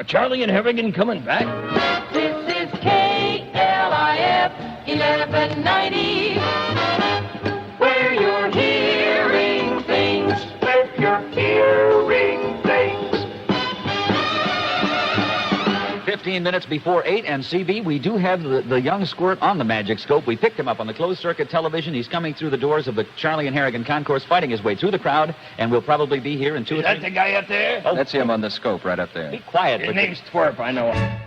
Are Charlie and Harrigan coming back? This is KLIF 1190, where you're hearing things. Where you're hearing things. 15 minutes before 8, and CB, we do have the young squirt on the magic scope. We picked him up on the closed-circuit television. He's coming through the doors of the Charlie and Harrigan concourse, fighting his way through the crowd, and we'll probably be here in 2 or 3... Is that the guy up there? Oh, That's him on the scope right up there. be quiet. His name's Twerp, I know him.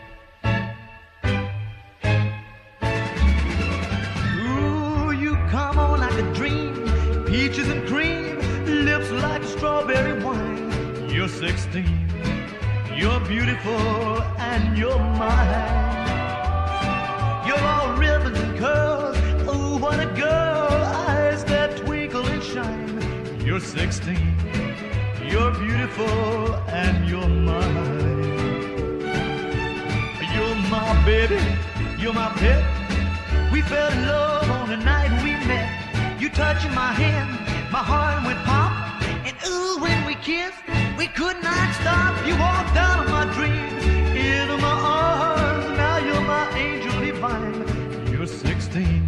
Ooh, you come on like a dream, peaches and cream, lips like a strawberry wine. You're 16, you're beautiful, and you're mine. You're all ribbons and curls, ooh, what a girl, eyes that twinkle and shine. You're 16, you're beautiful, and you're mine. You're my baby, you're my pet. We fell in love on the night we met. You touching my hand, my heart went pop. And ooh, when we kissed, we could not stop. You walked out of my dreams, into my arms. Now you're my angel divine. You're 16,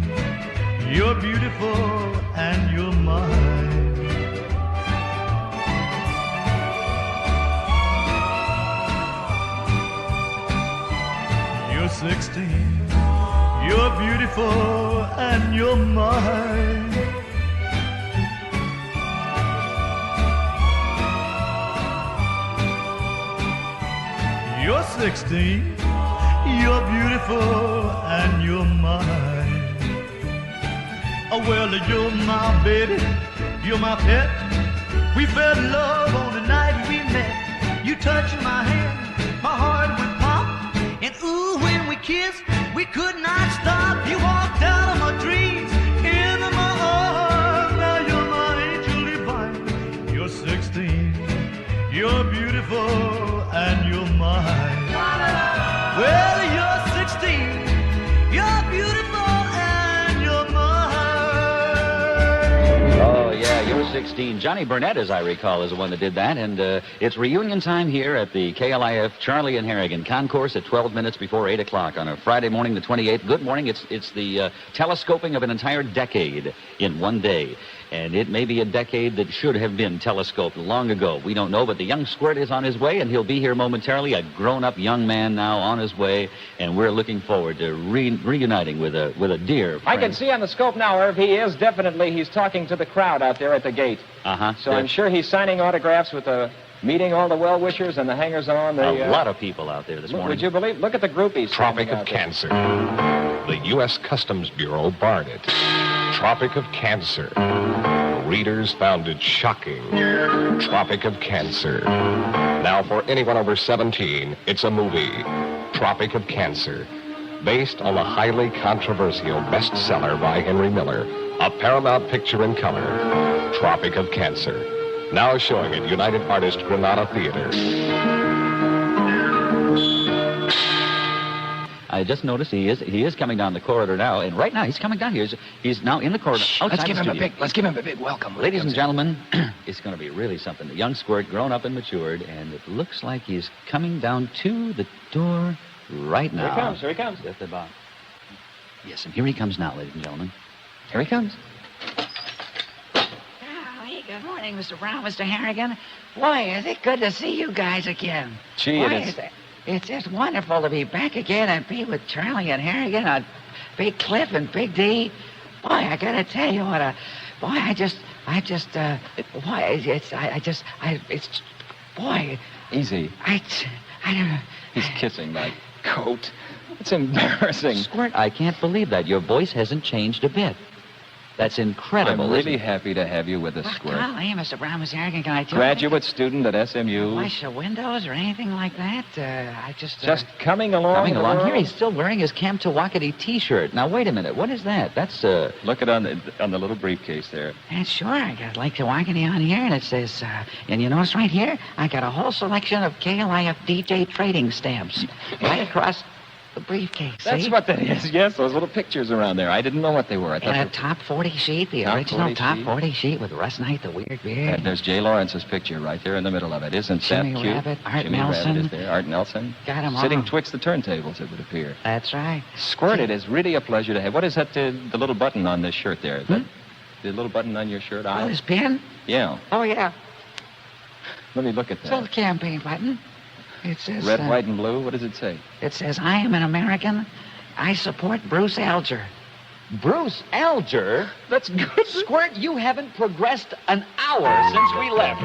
you're beautiful, and you're mine. You're 16, you're beautiful, and you're mine. You're 16, you're beautiful, and you're mine. Oh, well, you're my baby, you're my pet. We fell in love on the night we met. You touching my hand, my heart went pop. And ooh, when we kissed, we could not stop. You walked out of my dreams, into my arms. Now you're my angel divine. You're 16, you're beautiful, and you're mine. Well, you're 16, you're beautiful, and you're mine. Oh, yeah, you're 16. Johnny Burnett, as I recall, is the one that did that. And it's reunion time here at the KLIF Charlie and Harrigan concourse at 12 minutes before 8 o'clock on a Friday morning, the 28th. Good morning. It's the telescoping of an entire decade in one day. And it may be a decade that should have been telescoped long ago. We don't know, but the young squirt is on his way, and he'll be here momentarily, a grown-up young man now on his way, and we're looking forward to reuniting with a dear friend. I can see on the scope now, Irv, he's talking to the crowd out there at the gate. Uh-huh. So I'm sure he's signing autographs with meeting all the well-wishers and the hangers-on. A lot of people out there this morning. Would you believe? Look at the groupies. Tropic of Cancer. The U.S. Customs Bureau barred it. Tropic of Cancer. Readers found it shocking. Tropic of Cancer. Now, for anyone over 17, it's a movie. Tropic of Cancer. Based on the highly controversial bestseller by Henry Miller, a Paramount picture in color. Tropic of Cancer. Now showing at United Artists Granada Theater. I just noticed he is coming down the corridor now, and right now he's coming down here. He's now in the corridor. Let's give him a big welcome. Ladies and gentlemen, it's going to be really something. The young squirt, grown up and matured, and it looks like he's coming down to the door right now. Here he comes. Just about. Yes, and here he comes now, ladies and gentlemen. Here he comes. Golly, good morning, Mr. Brown, Mr. Harrigan. Boy, is it good to see you guys again. Gee, Boy, it is. It's just wonderful to be back again and be with Charlie and Harrigan on Big Cliff and Big D. Boy, I gotta tell you what Easy. I don't. He's kissing my coat. It's embarrassing. Squirt, I can't believe that. Your voice hasn't changed a bit. That's incredible. I'm isn't really it? happy to have you with us, Squirt. Golly, Mr. Brown, Mr. Harrigan, can I tell Graduate student at SMU. wash the windows or anything like that? Just coming along. Coming in the along world. here, he's still wearing his Camp Tawakati T-shirt. Now, wait a minute. What is that? That's, Look at on the little briefcase there. And sure, I got Lake Tawakoni on here, and it says, and you notice right here, I got a whole selection of KLIF DJ trading stamps. Right across. The briefcase, That's see? what that is. Yes, those little pictures around there. I didn't know what they were. I thought And a they- top 40 sheet, the Top original 40 top sheet. 40 sheet with Russ Knight, the weird beard. And there's Jay Lawrence's picture right there in the middle of it. Isn't Jimmy that cute? Rabbit, Art Jimmy Nelson. Rabbit is there. Art Nelson. Got 'em Sitting all. twixt the turntables, it would appear. That's right. Squirt, it is really a pleasure to have. What is that, the little button on this shirt there? Is that Hmm? the little button on your shirt? Oh, his pin? Yeah. Oh, yeah. Let me look at It's a little that. campaign button. It says, Red, white, and blue. What does it say? It says, I am an American. I support Bruce Alger. Bruce Alger? That's good. Squirt, you haven't progressed an hour since we left.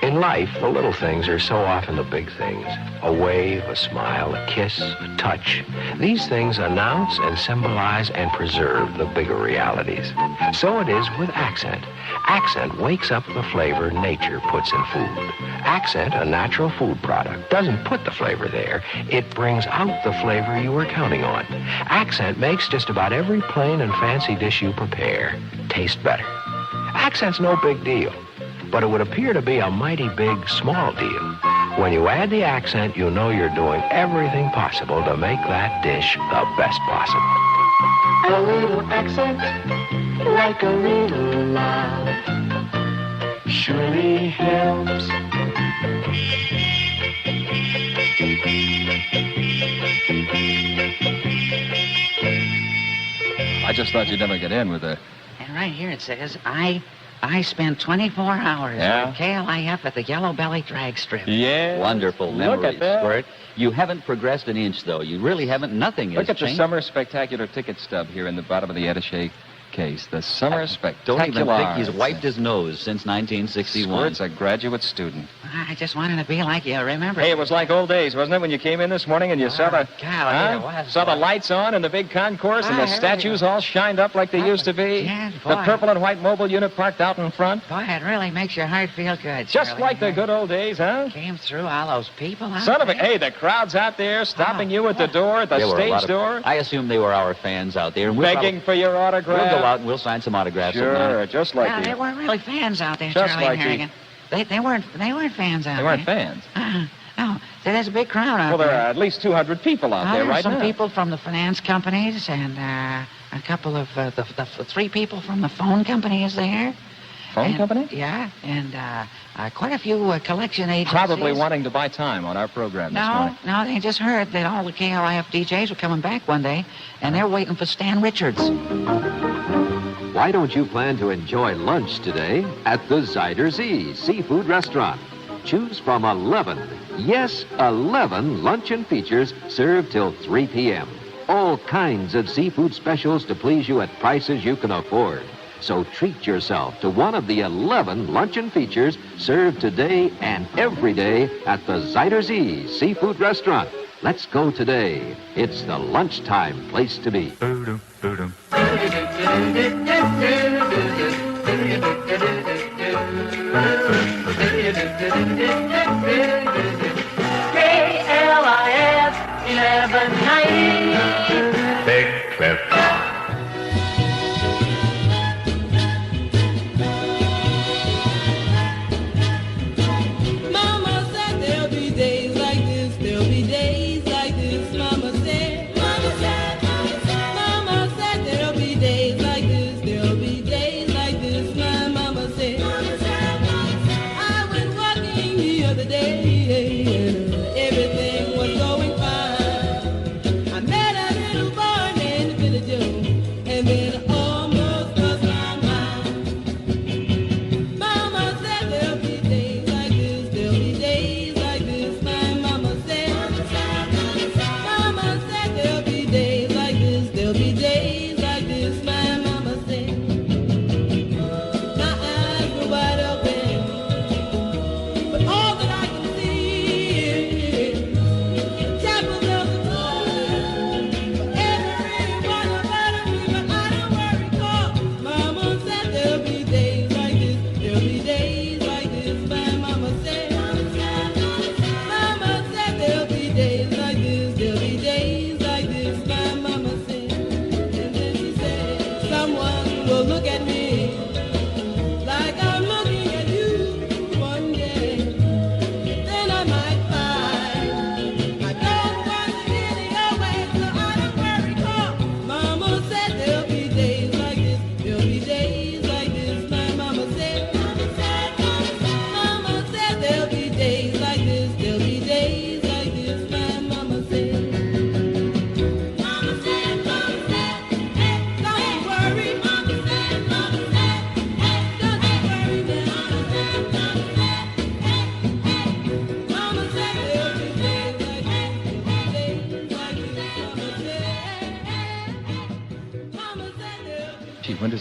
In life, the little things are so often the big things. A wave, a smile, a kiss, a touch. These things announce and symbolize and preserve the bigger realities. So it is with Accent. Accent wakes up the flavor nature puts in food. Accent, a natural food product, doesn't put the flavor there. It brings out the flavor you were counting on. Accent makes just about every plain and fancy dish you prepare taste better. Accent's no big deal, but it would appear to be a mighty big, small deal. When you add the Accent, you know you're doing everything possible to make that dish the best possible. A little accent, like a little love, surely helps. I just thought you'd never get in with a... And right here it says, I spent 24 hours Yeah? with KLIF at the Yellow Belly Drag Strip. Yeah. Wonderful Look memories, at that. Squirt. You haven't progressed an inch, though. You really haven't. Nothing Look has at the changed. Summer Spectacular ticket stub here in the bottom of the attaché case. The Summer Don't Spectacular. even think he's wiped his nose since 1961. Squirt's a graduate student. I just wanted to be like you, remember? Hey, it was like old days, wasn't it, when you came in this morning and you saw the... golly, it was, Saw the boy. lights on in the big concourse and Ah, the statues all shined up like they used to be? Yes, The boy. purple and white mobile unit parked out in front? Boy, it really makes your heart feel good. Just Shirley. like the good old days, huh? Came through all those people out Son of a... there. Hey, the crowd's out there stopping you at the door, at the There were a lot stage of- door, I assume they were our fans out there. And we'll begging for your We'll autograph. go out and we'll sign some autographs. Sure, tonight. just No, like they you. weren't really fans out there, Just Charlie like and Harrigan. They weren't fans out They there. weren't fans. No, there's a big crowd out Well, there there. are at least 200 people out Oh, there there's right some now. people from the finance companies and a couple of the three people from the phone company is there. Phone And- company? Yeah, and quite a few collection agencies. Probably wanting to buy time on our program this morning. No, they just heard that all the KLIF DJs were coming back one day, and they're waiting for Stan Richards. Why don't you plan to enjoy lunch today at the Zyder Z Seafood Restaurant? Choose from 11, yes, 11 luncheon features served till 3 p.m. All kinds of seafood specials to please you at prices you can afford. So treat yourself to one of the 11 luncheon features served today and every day at the Zyder Z Seafood Restaurant. Let's go today. It's the lunchtime place to be. KLIF 1190. Big Cliff. Mama said there'll be days like this, there'll be days like this. Mama said, Mama said, Mama said there'll be days like this, there'll be days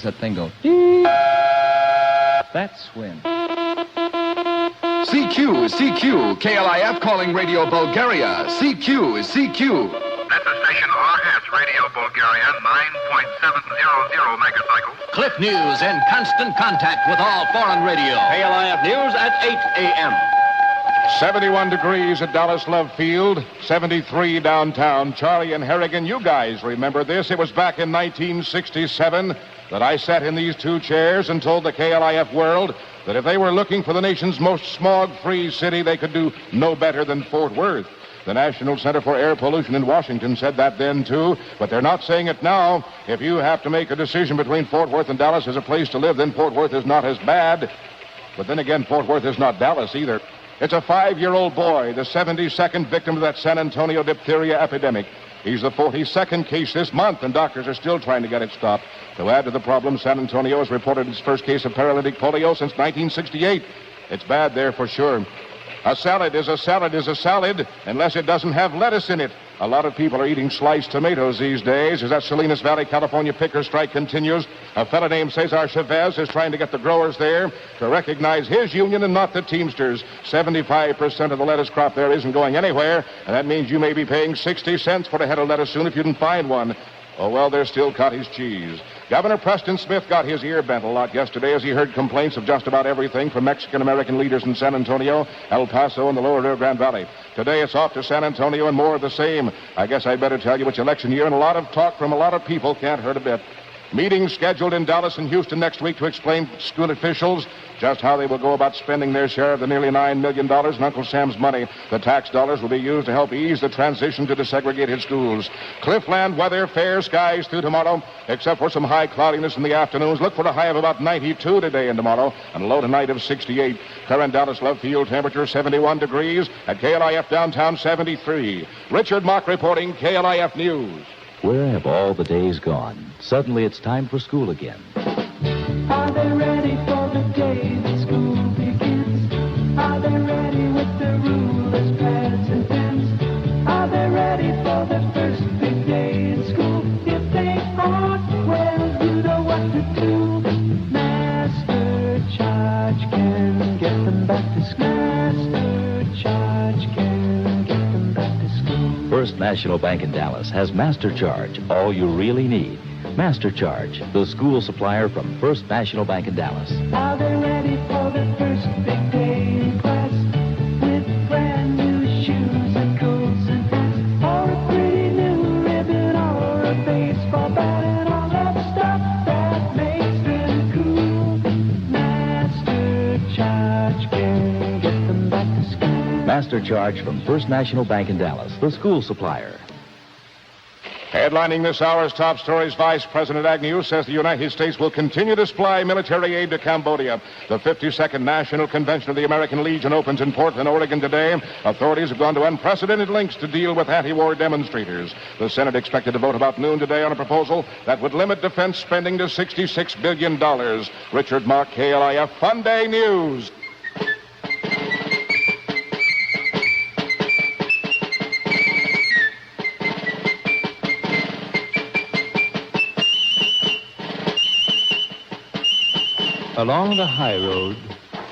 that thing go. That's when. CQ is CQ. KLIF calling Radio Bulgaria. CQ is CQ. That's the station RH Radio Bulgaria, 9.700 megacycles. KLIF News in constant contact with all foreign radio. KLIF News at 8 a.m. 71 degrees at Dallas Love Field, 73 downtown. Charlie and Harrigan, you guys remember this. It was back in 1967 that I sat in these two chairs and told the KLIF world that if they were looking for the nation's most smog-free city, they could do no better than Fort Worth. The National Center for Air Pollution in Washington said that then, too, but they're not saying it now. If you have to make a decision between Fort Worth and Dallas as a place to live, then Fort Worth is not as bad. But then again, Fort Worth is not Dallas either. It's a 5-year-old boy, the 72nd victim of that San Antonio diphtheria epidemic. He's the 42nd case this month, and doctors are still trying to get it stopped. To add to the problem, San Antonio has reported its first case of paralytic polio since 1968. It's bad there for sure. A salad is a salad is a salad unless it doesn't have lettuce in it. A lot of people are eating sliced tomatoes these days. As that Salinas Valley, California picker strike continues, a fella named Cesar Chavez is trying to get the growers there to recognize his union and not the Teamsters. 75% of the lettuce crop there isn't going anywhere, and that means you may be paying 60 cents for a head of lettuce soon if you can find one. Oh, well, there's still cottage cheese. Governor Preston Smith got his ear bent a lot yesterday as he heard complaints of just about everything from Mexican-American leaders in San Antonio, El Paso, and the lower Rio Grande Valley. Today, it's off to San Antonio and more of the same. I guess I better tell you it's election year, and a lot of talk from a lot of people can't hurt a bit. Meetings scheduled in Dallas and Houston next week to explain to school officials just how they will go about spending their share of the nearly $9 million in Uncle Sam's money. The tax dollars will be used to help ease the transition to desegregated schools. Cliffland weather, fair skies through tomorrow, except for some high cloudiness in the afternoons. Look for a high of about 92 today and tomorrow, and a low tonight of 68. Current Dallas Love Field temperature 71 degrees. At KLIF downtown 73. Richard Mock reporting, KLIF News. Where have all the days gone? Suddenly it's time for school again. Are they ready for the day that school begins? Are they ready with their rulers, pads, and pens? Are they ready for the first big day in school? If they aren't, well, you know what to do. Master Charge can get them back to school. Master Charge can get them back to school. First National Bank in Dallas has Master Charge, all you really need. Master Charge, the school supplier from First National Bank in Dallas. Are they ready for the first big day in class? With brand new shoes and coats and hats, or a pretty new ribbon, or a baseball bat, and all that stuff that makes them cool. Master Charge can get them back to school. Master Charge from First National Bank in Dallas, the school supplier. Headlining this hour's top stories, Vice President Agnew says the United States will continue to supply military aid to Cambodia. The 52nd National Convention of the American Legion opens in Portland, Oregon today. Authorities have gone to unprecedented lengths to deal with anti-war demonstrators. The Senate expected to vote about noon today on a proposal that would limit defense spending to $66 billion. Richard Mock, KLIF Fun Day News. Along the high road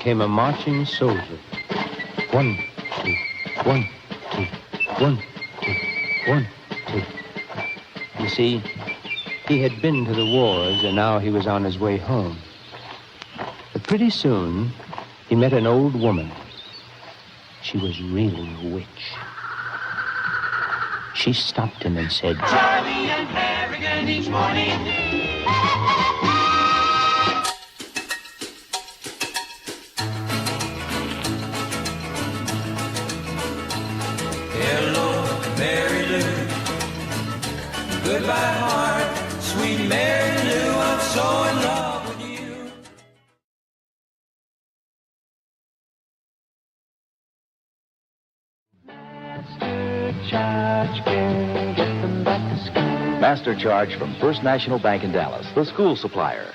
came a marching soldier. 1, 2, 1, 2, 1, 2, 1, 2. You see, he had been to the wars, and now he was on his way home. But pretty soon, he met an old woman. She was really a witch. She stopped him and said, Charlie and Harrigan each morning. Goodbye, heart, sweet Mary Lou, I'm so in love with you. Master Charge can get them back to school. Master Charge from First National Bank in Dallas, the school supplier.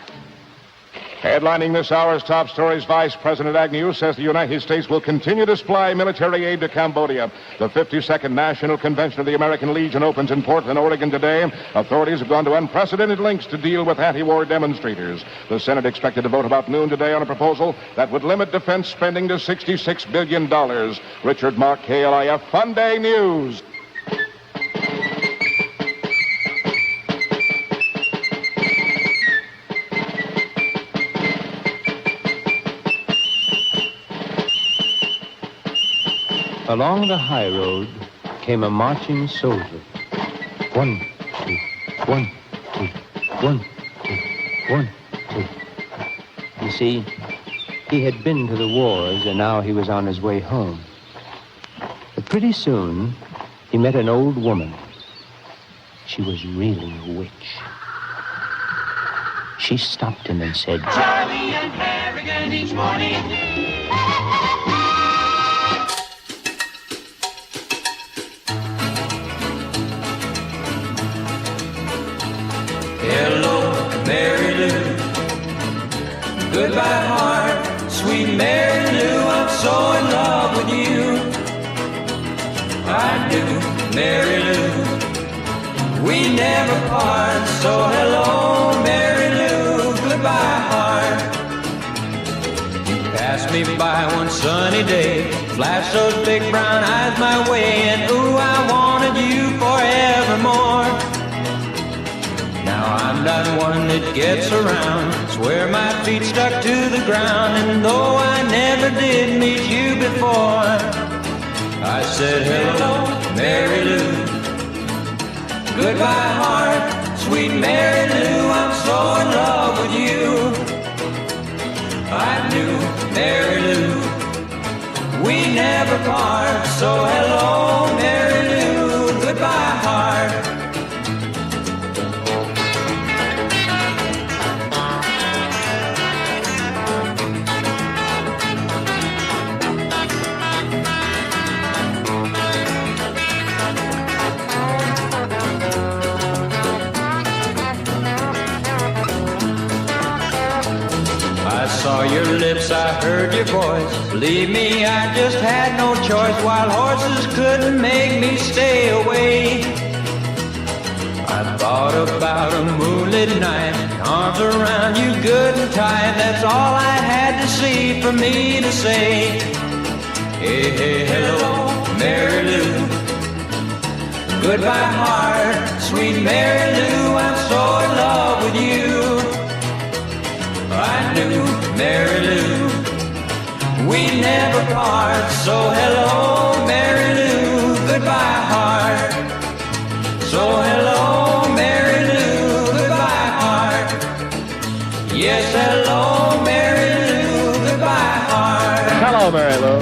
Headlining this hour's top stories, Vice President Agnew says the United States will continue to supply military aid to Cambodia. The 52nd National Convention of the American Legion opens in Portland, Oregon today. Authorities have gone to unprecedented lengths to deal with anti-war demonstrators. The Senate expected to vote about noon today on a proposal that would limit defense spending to $66 billion. Richard Mark, KLIF Fun Day News. Along the high road came a marching soldier. 1, 2, 1, 2, 1, 2, 1, 2. You see, he had been to the wars, and now he was on his way home. But pretty soon, he met an old woman. She was really a witch. She stopped him and said, Charlie and Harrigan each morning. Hello, Mary Lou. Goodbye, heart, sweet Mary Lou. I'm so in love with you. I do, Mary Lou. We never part. So hello, Mary Lou. Goodbye, heart. You passed me by one sunny day, flashed those big brown eyes my way, and ooh, I wanted you forevermore. Now I'm not one that gets around, swear my feet stuck to the ground, and though I never did meet you before, I said hello, Mary Lou. Goodbye, heart, sweet Mary Lou, I'm so in love with you. I knew, Mary Lou, we never part, so hello, Mary Lou. Goodbye, heart. I saw your lips, I heard your voice. Believe me, I just had no choice. Wild horses couldn't make me stay away. I thought about a moonlit night, arms around you good and tight. That's all I had to see for me to say. Hey, hey, hello, Mary Lou. Goodbye, heart, sweet Mary Lou. I'm so in love with you. I knew, Mary Lou, we never part, so hello, Mary Lou, goodbye, heart. So hello, Mary Lou, goodbye, heart. Yes, hello, Mary Lou, goodbye, heart. Hello, Mary Lou.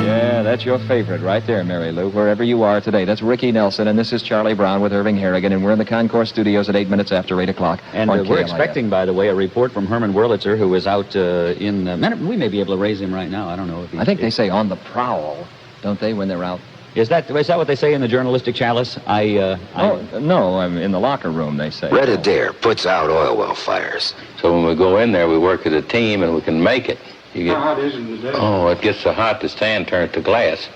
Yeah, that's your favorite right there, Mary Lou, wherever you are today. That's Ricky Nelson, and this is Charlie Brown with Irving Harrigan, and we're in the Concourse Studios at 8 minutes after 8 o'clock. And we're expecting, by the way, a report from Herman Wurlitzer, who is out we may be able to raise him right now. I don't know if I think they say on the prowl, don't they, when they're out? Is that what they say in the journalistic chalice? No, I'm in the locker room, they say. Red Adair puts out oil well fires. So when we go in there, we work as a team and we can make it. How hot is it in the day? Oh, it gets so hot the stand turns to glass.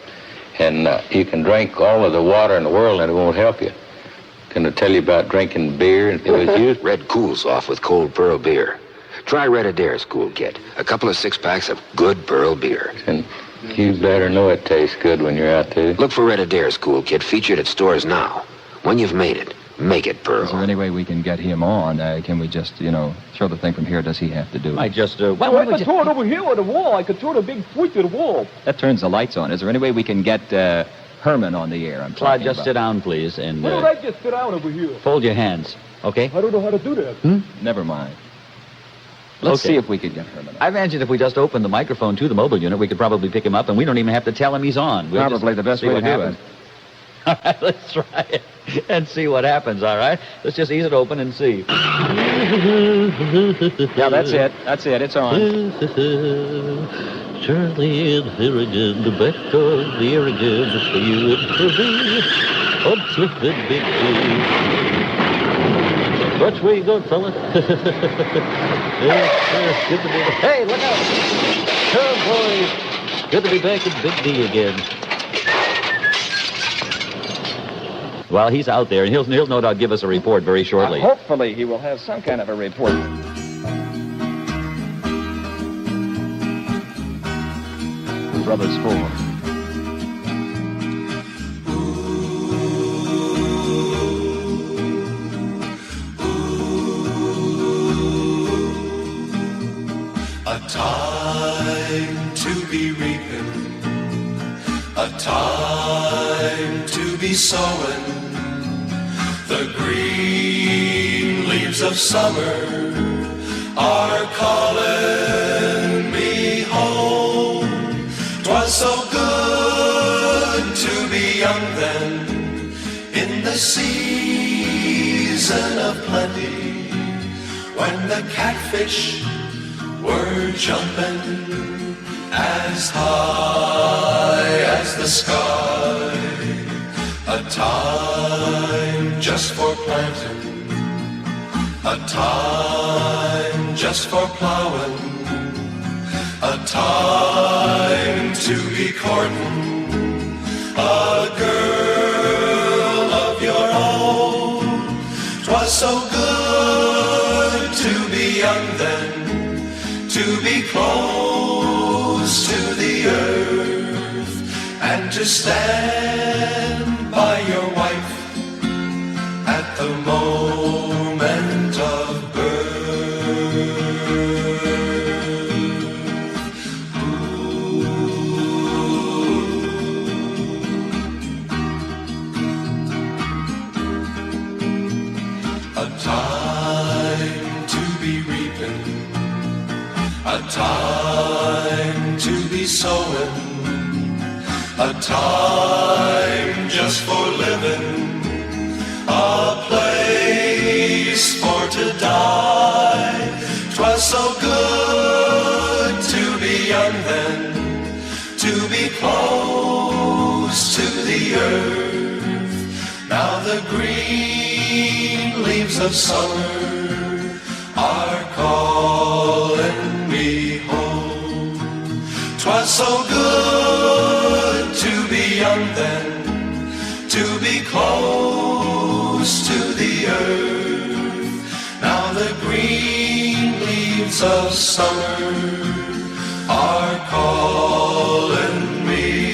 And you can drink all of the water in the world and it won't help you. Can I tell you about drinking beer and Red cools off with cold Pearl beer. Try Red Adair's cool kit. A couple of 6-packs of good Pearl beer. And you better know it tastes good when you're out there. Look for Red Adair's cool kit featured at stores now. When you've made it, make it Pearl. Is there any way we can get him on? Can we just, throw the thing from here? Does he have to do it? I just, I could throw it over here on the wall. I could throw the big point to the wall. That turns the lights on. Is there any way we can get Herman on the air? Claude, just sit down, please, and Why don't I just sit down over here? fold your hands, okay? I don't know how to do that. Never mind. Let's see if we could get Herman on. I imagine if we just open the microphone to the mobile unit, we could probably pick him up, and we don't even have to tell him he's on. We'll Probably the best way to do it. All right, let's try it and see what happens, all right? Let's just ease it open and see. Yeah, that's it. That's it. It's on. Charlie and Harrigan, back on the air again for you and for me. On Cliff and Big G. Which way you going, fella? Good to be back. Hey, look out! Oh, boys. Good to be back in Big D again. Well, he's out there, and he'll no doubt give us a report very shortly. Hopefully he will have some kind of a report. Brothers 4. A time to be reaping, a time to be sowing. The green leaves of summer are calling me home. 'Twas so good to be young then, in the season of plenty, when the catfish were jumping as high as the sky. A time just for planting, a time just for plowing, a time to be courting a girl of your own. 'Twas so good to be young then, to be close to the earth, and to stand by your wife at the moment of a time to be reaping, a time to be sowing, a time just for living, a place for to die. 'Twas so good to be young then, to be close to the earth. Now the green leaves of summer are calling me home. 'Twas so good to be young then, to be close to the earth. Now the green leaves of summer are calling me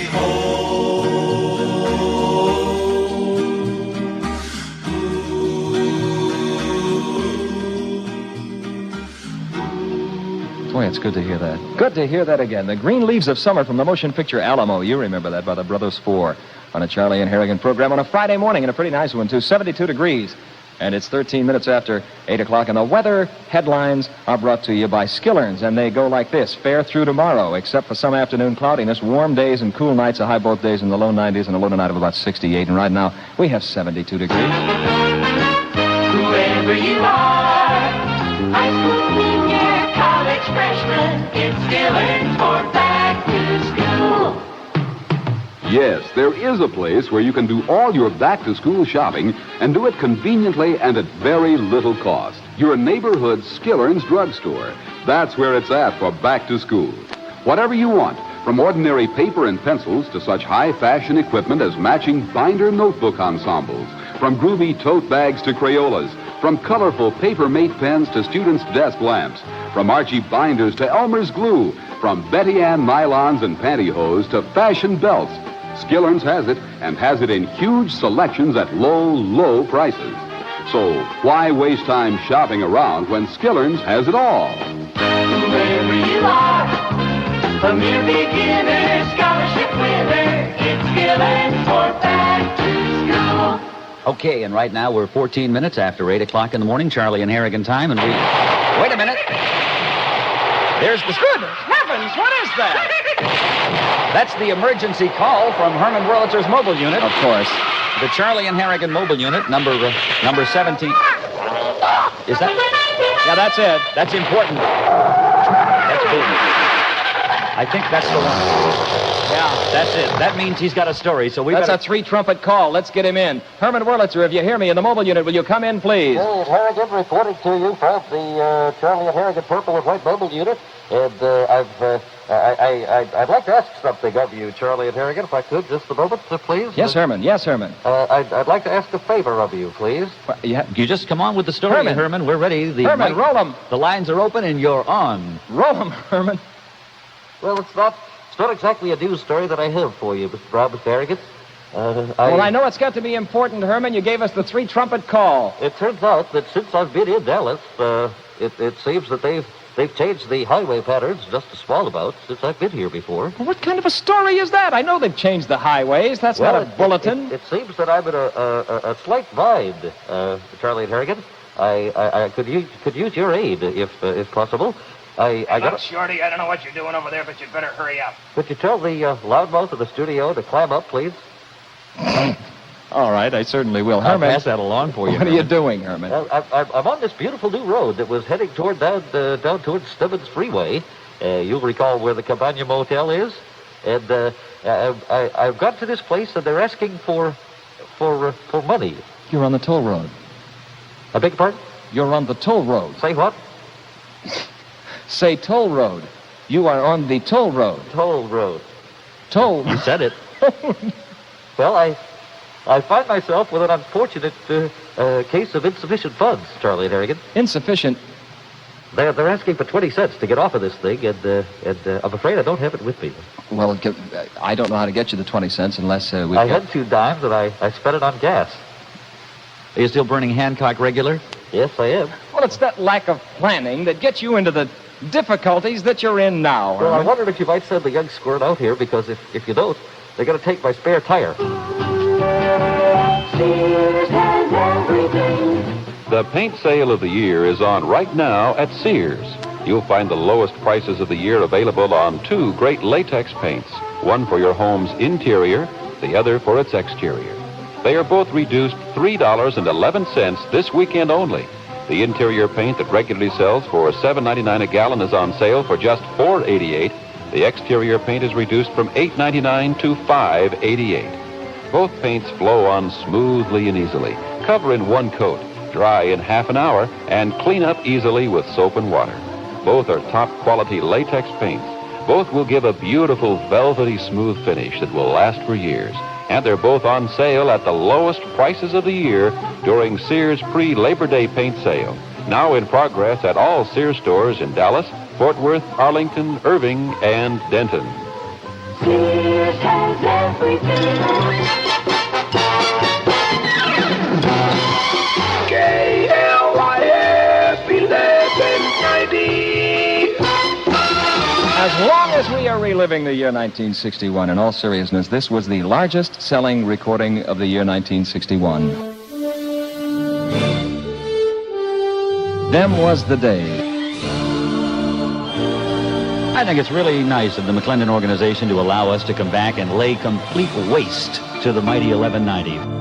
Boy, it's good to hear that. Good to hear that again. The Green Leaves of Summer from the motion picture Alamo. You remember that by the Brothers 4 on a Charlie and Harrigan program on a Friday morning, and a pretty nice one, too. 72 degrees. And it's 13 minutes after 8 o'clock. And the weather headlines are brought to you by Skillerns, and they go like this. Fair through tomorrow, except for some afternoon cloudiness, warm days and cool nights, a high both days in the low 90s and a low tonight of about 68. And right now, we have 72 degrees. Whoever you are, high school senior, college freshman, it's Skillerns for back to school. Yes, there is a place where you can do all your back-to-school shopping and do it conveniently and at very little cost. Your neighborhood Skillerns drugstore. That's where it's at for back to school. Whatever you want, from ordinary paper and pencils to such high-fashion equipment as matching binder notebook ensembles, from groovy tote bags to Crayolas, from colorful paper mate pens to students' desk lamps, from Archie binders to Elmer's glue, from Betty Ann nylons and pantyhose to fashion belts. Skillerns has it, and has it in huge selections at low, low prices. So why waste time shopping around when Skillerns has it all? Whoever you are, from your beginner, scholarship winner, it's Skillerns for back to school. Okay, and right now we're 14 minutes after 8 o'clock in the morning, Charlie and Harrigan time, and we... Wait a minute. There's the... Goodness heavens, what is that? That's the emergency call from Herman Wurlitzer's mobile unit. Of course. The Charlie and Harrigan mobile unit, number 17. Is that? Yeah, that's it. That's important. That's cool. I think that's the one. Yeah, that's it. That means he's got a story, so we That's better... a three-trumpet call. Let's get him in. Herman Wurlitzer, if you hear me in the mobile unit, will you come in, please? Harrigan reporting to you from the Charlie and Harrigan Purple and White Mobile Unit. And I'd like to ask something of you, Charlie and Harrigan, if I could, just a moment, please. Yes, Herman. Yes, Herman. I'd like to ask a favor of you, please. Yeah, you just come on with the story, Herman. We're ready. Herman, roll 'em. The lines are open, and you're on. Roll 'em, Herman. Well, it's not exactly a news story that I have for you, Mr. Brown, Mr. Harrigan. Well, I know it's got to be important, Herman. You gave us the three-trumpet call. It turns out that since I've been in Dallas, it seems that they've changed the highway patterns just a small amount since I've been here before. Well, what kind of a story is that? I know they've changed the highways. That's not a bulletin. It seems that I'm in a slight bind, Charlie and Harrigan. I could use your aid if possible. Look, Shorty, I don't know what you're doing over there, but you'd better hurry up. Could you tell the loudmouth of the studio to climb up, please? All right, I certainly will. I'll Herman, pass that along for you. What are you doing, Herman? I'm on this beautiful new road that was heading down towards Stebbins Freeway. You'll recall where the Cabana Motel is. And I've got to this place, and they're asking for money. You're on the toll road. I beg your pardon? You're on the toll road. Say what? Say toll road. You are on the toll road. Toll road. Toll. You said it. Well, I find myself with an unfortunate case of insufficient funds, Charlie and Harrigan. Insufficient? They're asking for 20 cents to get off of this thing, and I'm afraid I don't have it with me. Well, I don't know how to get you the 20 cents unless we... I had 2 dimes, and I spent it on gas. Are you still burning Hancock regular? Yes, I am. Well, it's that lack of planning that gets you into the difficulties that you're in now, Well, I Herman. wondered if you might send the young squirt out here, because if you don't, they're going to take my spare tire. Sears has everything. The paint sale of the year is on right now at Sears. You'll find the lowest prices of the year available on 2 great latex paints, one for your home's interior, the other for its exterior. They are both reduced $3.11 this weekend only. The interior paint that regularly sells for $7.99 a gallon is on sale for just $4.88. The exterior paint is reduced from $8.99 to $5.88. Both paints flow on smoothly and easily, cover in one coat, dry in half an hour, and clean up easily with soap and water. Both are top quality latex paints. Both will give a beautiful velvety smooth finish that will last for years. And they're both on sale at the lowest prices of the year during Sears pre-Labor Day paint sale. Now in progress at all Sears stores in Dallas, Fort Worth, Arlington, Irving, and Denton. Sears has everything. KLIF 1190. As long as we are reliving the year 1961, in all seriousness, this was the largest selling recording of the year 1961. Them was the day. I think it's really nice of the McClendon organization to allow us to come back and lay complete waste to the mighty 1190.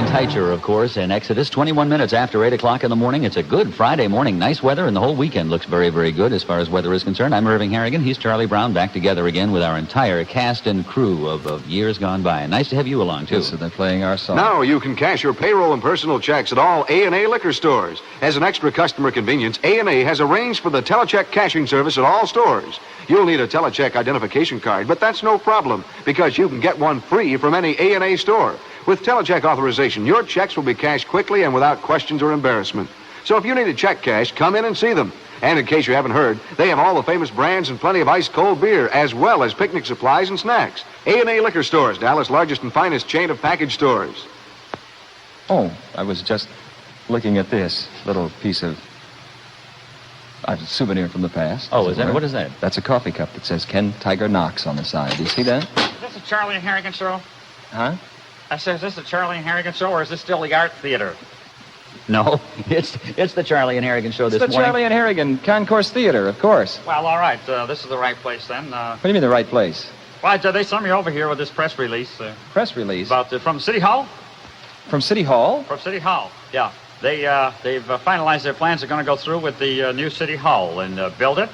and Teicher, of course, in Exodus. 21 minutes after 8 o'clock in the morning. It's a good Friday morning. Nice weather, and the whole weekend looks very, very good as far as weather is concerned. I'm Irving Harrigan. He's Charlie Brown, back together again with our entire cast and crew of years gone by. And nice to have you along, too. So they're playing our song. Now you can cash your payroll and personal checks at all A&A liquor stores. As an extra customer convenience, A&A has arranged for the telecheck cashing service at all stores. You'll need a telecheck identification card, but that's no problem because you can get one free from any A&A store. With telecheck authorization, your checks will be cashed quickly and without questions or embarrassment. So if you need a check cash, come in and see them. And in case you haven't heard, they have all the famous brands and plenty of ice-cold beer, as well as picnic supplies and snacks. A&A Liquor Stores, Dallas' largest and finest chain of package stores. Oh, I was just looking at this little piece of a souvenir from the past. Oh, is that? What is that? That's a coffee cup that says Ken Tiger Knox on the side. Do you see that? Is this a Charlie and Harrigan show? Huh? I said, is this the Charlie and Harrigan show, or is this still the art theater? No, it's the Charlie and Harrigan show this morning. It's the Charlie and Harrigan Concourse Theater, of course. Well, all right. This is the right place, then. What do you mean the right place? Well, they sent me over here with this press release. Press release? From City Hall? From City Hall? From City Hall, yeah. They've finalized their plans. They're going to go through with the new City Hall and build it.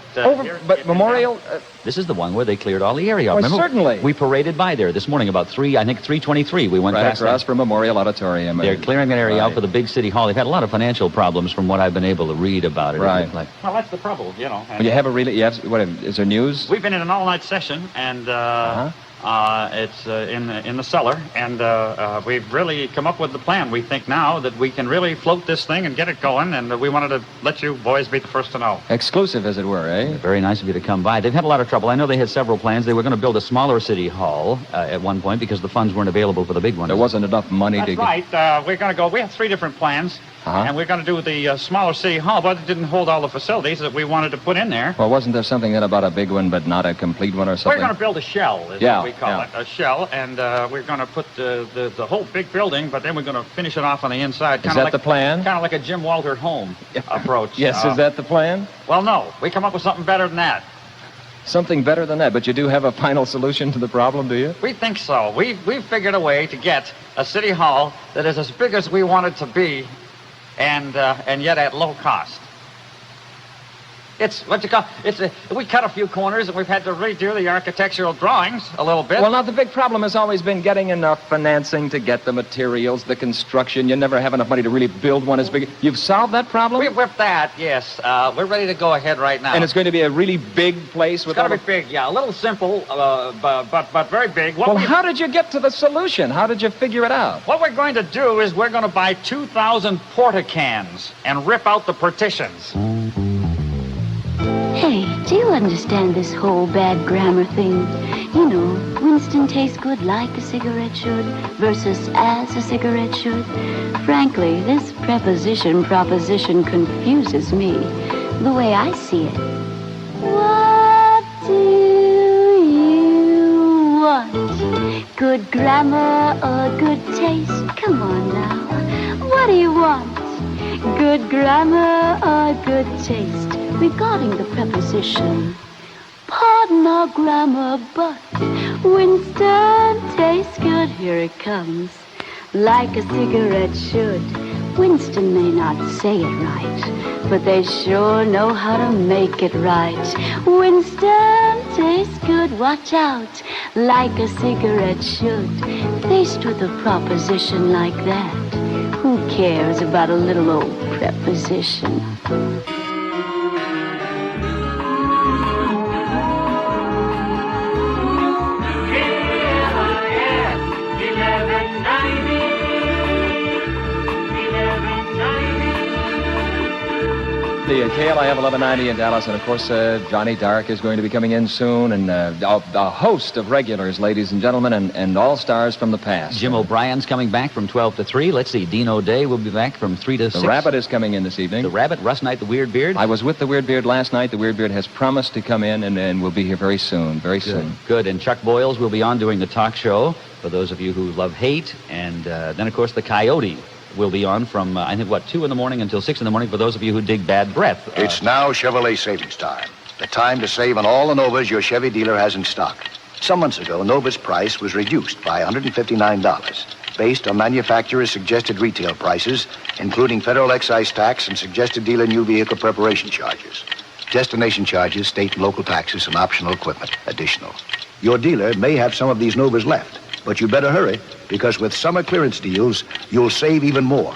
Memorial... This is the one where they cleared all the area. Oh, Remember, certainly. We paraded by there this morning about 3:23. We went right past across from Memorial Auditorium. They're clearing an area out for the big City Hall. They've had a lot of financial problems from what I've been able to read about it. Right. Well, that's the trouble, you know. Well, you have a really... is there news? We've been in an all-night session, and... it's in the cellar, and we've really come up with the plan. We think now that we can really float this thing and get it going, and we wanted to let you boys be the first to know. Exclusive, as it were, eh? Very nice of you to come by. They've had a lot of trouble. I know they had several plans. They were going to build a smaller city hall at one point because the funds weren't available for the big one. There wasn't enough money That's to... right. We're going to go... We have three different plans, and we're going to do the smaller city hall, but it didn't hold all the facilities that we wanted to put in there. Well, wasn't there something then about a big one, but not a complete one or something? We're going to build a shell, is what we call it. A shell, and we're going to put the whole big building, but then we're going to finish it off on the inside. Is that the plan? Kind of like a Jim Walter home approach. Yes, is that the plan? Well, no. We come up with something better than that. Something better than that, but you do have a final solution to the problem, do you? We think so. We've figured a way to get a city hall that is as big as we want it to be, and yet at low cost. It's what you call we cut a few corners, and we've had to redo the architectural drawings a little bit. Well, now the big problem has always been getting enough financing to get the materials, the construction. You never have enough money to really build one as big. You've solved that problem? We've whipped that, yes. We're ready to go ahead right now. And it's going to be a really big place with. It's going to be big, yeah. A little simple, but very big. How did you get to the solution? How did you figure it out? What we're going to do is we're going to buy 2,000 porta cans and rip out the partitions. Hey, do you understand this whole bad grammar thing? You know, Winston tastes good like a cigarette should versus as a cigarette should. Frankly, this proposition confuses me the way I see it. What do you want? Good grammar or good taste? Come on now. What do you want? Good grammar or good taste? Regarding the preposition, pardon our grammar, but Winston tastes good. Here it comes, like a cigarette should. Winston may not say it right, but they sure know how to make it right. Winston tastes good, watch out, like a cigarette should. Faced with a proposition like that, who cares about a little old preposition? The KLIF 1190 in Dallas, and of course, Johnny Dark is going to be coming in soon, and a host of regulars, ladies and gentlemen, and all-stars from the past. Jim O'Brien's coming back from 12 to 3. Let's see, Dean O'Day will be back from 3 to 6. The Rabbit is coming in this evening. The Rabbit, Russ Knight, the Weird Beard. I was with the Weird Beard last night. The Weird Beard has promised to come in, and will be here very soon, soon. Good, and Chuck Boyles will be on doing the talk show, for those of you who love hate, and then, of course, the Coyote will be on from, 2 in the morning until 6 in the morning for those of you who dig bad breath. It's now Chevrolet savings time. The time to save on all the Novas your Chevy dealer has in stock. Some months ago, Nova's price was reduced by $159. based on manufacturer's suggested retail prices, including federal excise tax and suggested dealer new vehicle preparation charges. Destination charges, state and local taxes, and optional equipment additional. Your dealer may have some of these Novas left, but you better hurry, because with summer clearance deals, you'll save even more.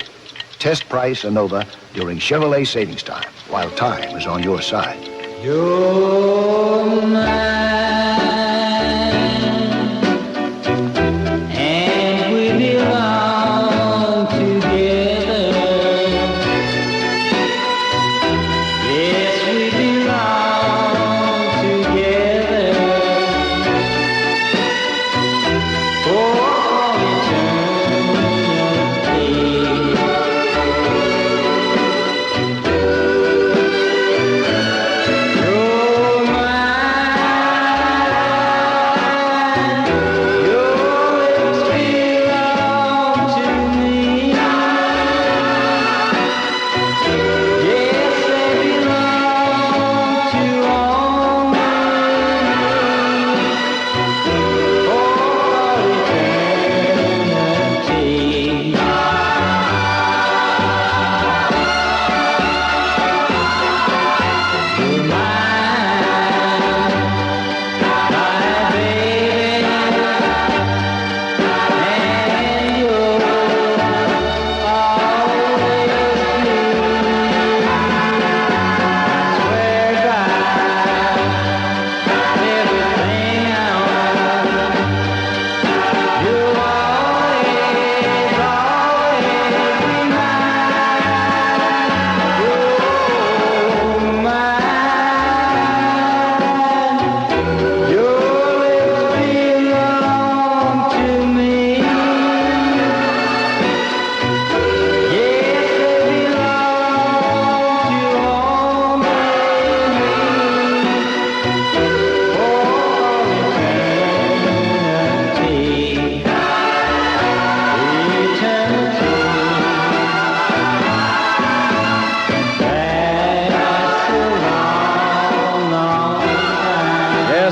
Test price a Nova during Chevrolet savings time, while time is on your side. You're mine, and we belong together. Yes, we belong together for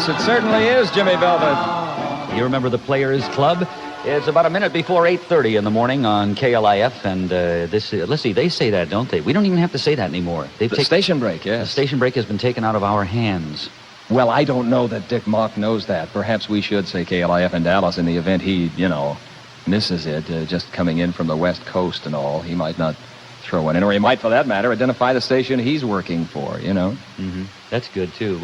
It certainly is, Jimmy Velvet. You remember the Players Club? It's about a minute before 8:30 in the morning on KLIF, and let's see, they say that, don't they? We don't even have to say that anymore. Station break, yes. The station break has been taken out of our hands. Well, I don't know that Dick Mock knows that. Perhaps we should say KLIF in Dallas in the event he, misses it, just coming in from the West Coast and all. He might not throw one in, or he might, for that matter, identify the station he's working for, Mm-hmm. That's good, too.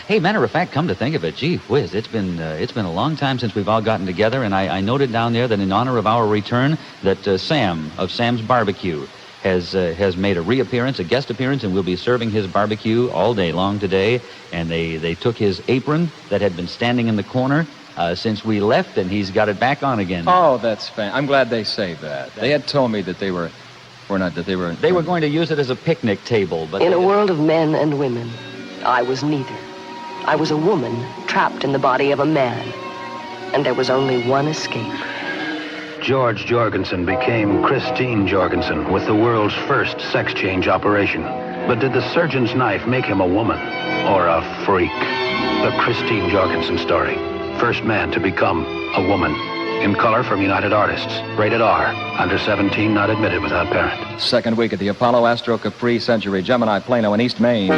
Hey, matter of fact, come to think of it, gee whiz, it's been a long time since we've all gotten together, and I noted down there that in honor of our return, that Sam of Sam's Barbecue has made a reappearance, a guest appearance, and we'll be serving his barbecue all day long today. And they took his apron that had been standing in the corner since we left, and he's got it back on again. Oh, that's I'm glad they saved that. They had told me that they were going to use it as a picnic table, but in a world of men and women, I was neither. I was a woman trapped in the body of a man, and there was only one escape. George Jorgensen became Christine Jorgensen with the world's first sex change operation. But did the surgeon's knife make him a woman or a freak? The Christine Jorgensen story. First man to become a woman. In color from United Artists. Rated R. Under 17, not admitted without parent. Second week at the Apollo Astro Capri Century Gemini Plano in East Maine.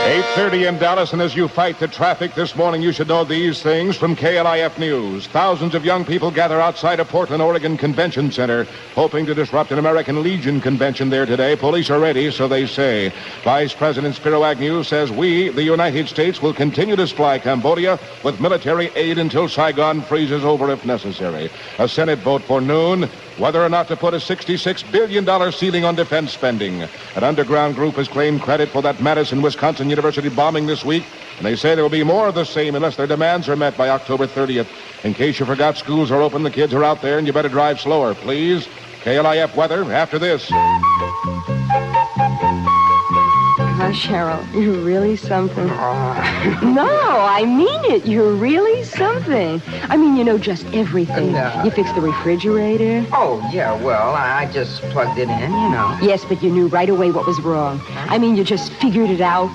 8:30 in Dallas, and as you fight the traffic this morning, you should know these things from KLIF News. Thousands of young people gather outside a Portland, Oregon convention center, hoping to disrupt an American Legion convention there today. Police are ready, so they say. Vice President Spiro Agnew says we, the United States, will continue to supply Cambodia with military aid until Saigon freezes over if necessary. A Senate vote for noon, whether or not to put a $66 billion ceiling on defense spending. An underground group has claimed credit for that Madison, Wisconsin University bombing this week, and they say there will be more of the same unless their demands are met by October 30th. In case you forgot, schools are open, the kids are out there, and you better drive slower, please. KLIF weather after this. Gosh, Cheryl, you're really something. No, I mean it. You're really something. I mean, you know just everything. You fixed the refrigerator. Oh, yeah, well, I just plugged it in, you know. Yes, but you knew right away what was wrong. I mean, you just figured it out.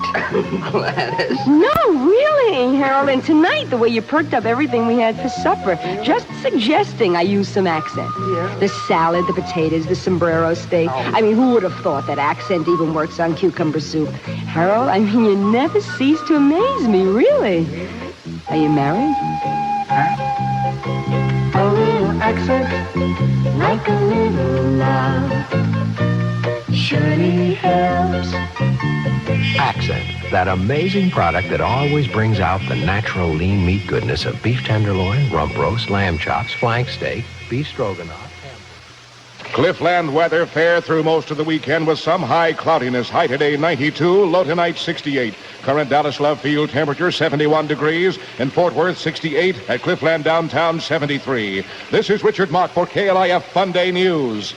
Gladys. No, really, Harold. And tonight, the way you perked up everything we had for supper, just suggesting I use some accent. Yeah. The salad, the potatoes, the sombrero steak. I mean, who would have thought that accent even works on cucumber soup? Harold, I mean, you never cease to amaze me, really. Are you married? A little accent, like a little love, surely helps. Accent, that amazing product that always brings out the natural lean meat goodness of beef tenderloin, rump roast, lamb chops, flank steak, beef stroganoff. Cliffland weather fair through most of the weekend with some high cloudiness. High today 92, low tonight 68. Current Dallas Love Field temperature 71 degrees. In Fort Worth 68. At Cliffland downtown 73. This is Richard Mott for KLIF Fun Day News.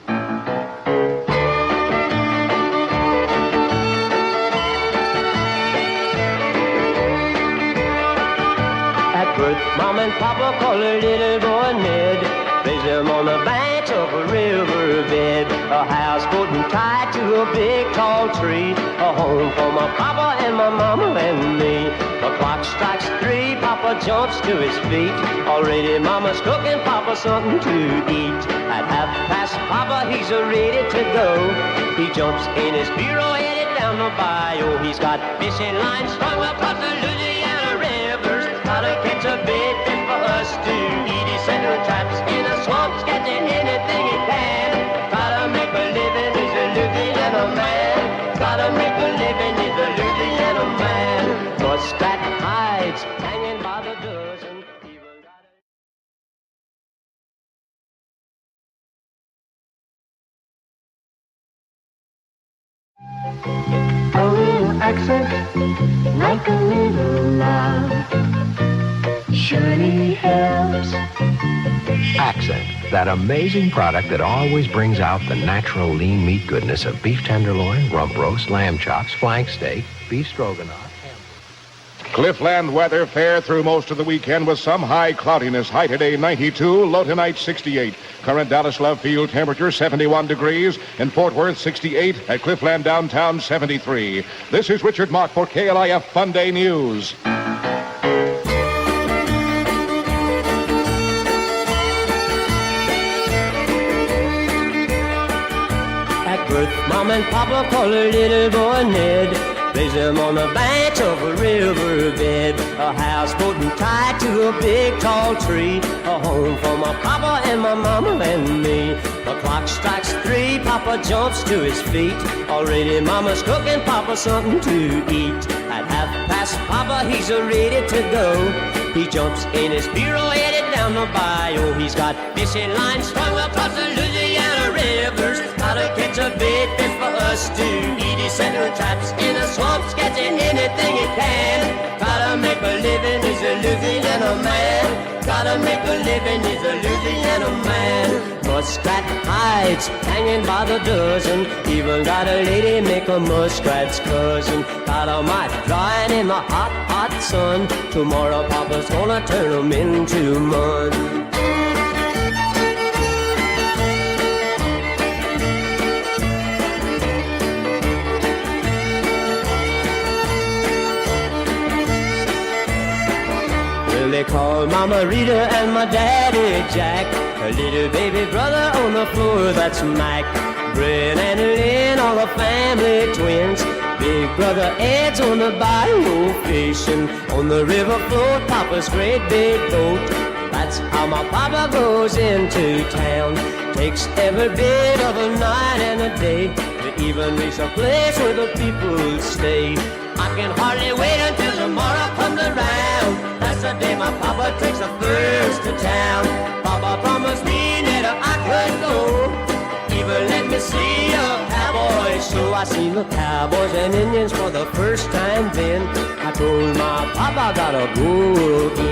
At birth, Mom and Papa call her little boy Ned. Raise him on the banks of a riverbed. A houseboat and tied to a big tall tree. A home for my papa and my mama and me. The clock strikes 3, Papa jumps to his feet. Already Mama's cooking Papa something to eat. At 1:30, Papa, he's ready to go. He jumps in his bureau, headed down the bayou. He's got fishing lines strung across the Louisiana rivers. Gotta catch a big fish for us to eat. He's setting traps in the swamps, catching anything he can. Gotta make a living, he's a Louisiana man. Gotta make a living, he's a Louisiana man. Muskrat hides hanging by the dozen. A little accent, like a little love, surely helps. Accent, that amazing product that always brings out the natural lean meat goodness of beef tenderloin, rump roast, lamb chops, flank steak, beef stroganoff. Cliffland weather fair through most of the weekend with some high cloudiness. High today 92, low tonight 68. Current Dallas Love Field temperature 71 degrees. In Fort Worth 68. At Cliffland downtown 73. This is Richard Mott for KLIF Fun Day News. At birth, Mom and Papa call her little boy Ned. Raise him on the banks of a riverbed. A houseboat and tied to a big tall tree. A home for my papa and my mama and me. The clock strikes 3, Papa jumps to his feet. Already Mama's cooking Papa something to eat. At 1:30, Papa, he's ready to go. He jumps in his bureau, headed down the bayou. He's got fishing lines strung across the Louisiana rivers. Gotta catch a big fish for us to eat. He's setting traps in the swamps, catching anything he can. Gotta make a living, he's a Louisiana man. Gotta make a living, he's a Louisiana man. Muskrat hides hanging by the dozen. Even got a lady make a muskrat's cousin. Got 'em out drying in the hot, hot sun. Tomorrow Papa's gonna turn 'em into mud. They call Mama Rita and my daddy Jack. A little baby brother on the floor, that's Mac. Brent and Lynn, all the family twins. Big brother Ed's on the bayou fishing. On the river float, Papa's great big boat. That's how my Papa goes into town. Takes every bit of a night and a day to even reach a place where the people stay. I can hardly wait until tomorrow comes around. That's the day my Papa takes the first to town. Papa promised me that I could go. Even let me see a cowboy show. I seen the cowboys and Indians for the first time then. I told my Papa I gotta go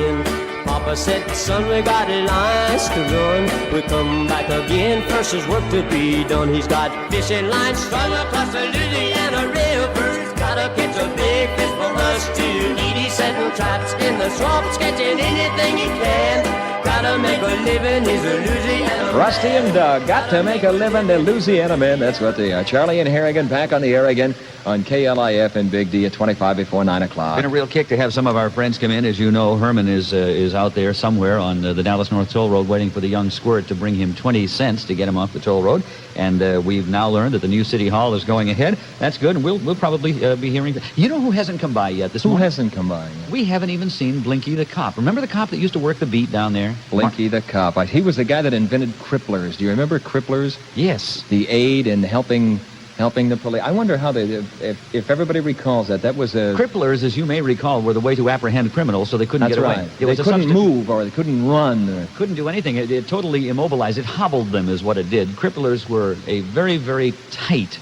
in. Papa said, son, we got lines to run. We come back again, first there's work to be done. He's got fishing lines strung across the Louisiana River. Gotta catch a big fish for us Mr. Edie setting traps in the swamps, catching anything he can. Gotta make a living, he's a Louisiana. Rusty and Doug got to make a living. They're Louisiana men. That's what they are. Charlie and Harrigan back on the air again on KLIF and Big D at 25 before 9 o'clock. Been a real kick to have some of our friends come in. As you know, Herman is out there somewhere on the Dallas North Toll Road waiting for the young squirt to bring him 20 cents to get him off the toll road. And we've now learned that the new City Hall is going ahead. That's good, and we'll probably be hearing... You know who hasn't come by yet this morning? Who hasn't come by yet? We haven't even seen Blinky the cop. Remember the cop that used to work the beat down there? Blinky the cop. He was the guy that invented cripplers. Do you remember cripplers? Yes. The aid in helping the police. I wonder how if everybody recalls that was a... Cripplers, as you may recall, were the way to apprehend criminals so they couldn't That's get away. right. They couldn't move or they couldn't run. Couldn't do anything. It totally immobilized. It hobbled them is what it did. Cripplers were a very, very tight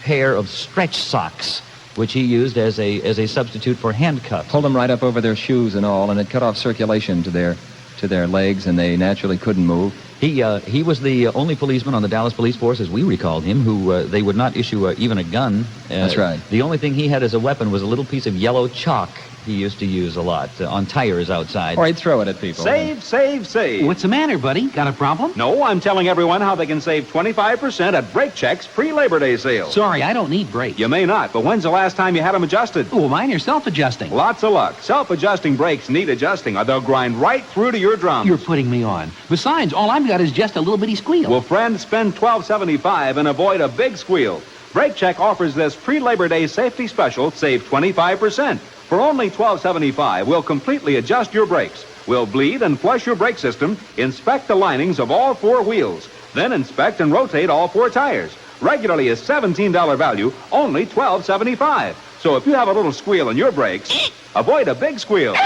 pair of stretch socks, which he used as a substitute for handcuffs. Pulled them right up over their shoes and all, and it cut off circulation to their legs, and they naturally couldn't move. He was the only policeman on the Dallas Police Force, as we recalled him, who they would not issue even a gun. That's right. The only thing he had as a weapon was a little piece of yellow chalk he used to use a lot on tires outside. Or he'd throw it at people. Save, save, save. What's the matter, buddy? Got a problem? No, I'm telling everyone how they can save 25% at Brake Check's pre-Labor Day sale. Sorry, I don't need brakes. You may not, but when's the last time you had them adjusted? Oh, mine are self-adjusting. Lots of luck. Self-adjusting brakes need adjusting, or they'll grind right through to your drums. You're putting me on. Besides, all I've got is just a little bitty squeal. Well, friend, spend $12.75 and avoid a big squeal. Brake Check offers this pre-Labor Day safety special, save 25%. For only $12.75, we'll completely adjust your brakes. We'll bleed and flush your brake system, inspect the linings of all 4 wheels, then inspect and rotate all 4 tires. Regularly a $17 value, only $12.75. So if you have a little squeal in your brakes, avoid a big squeal.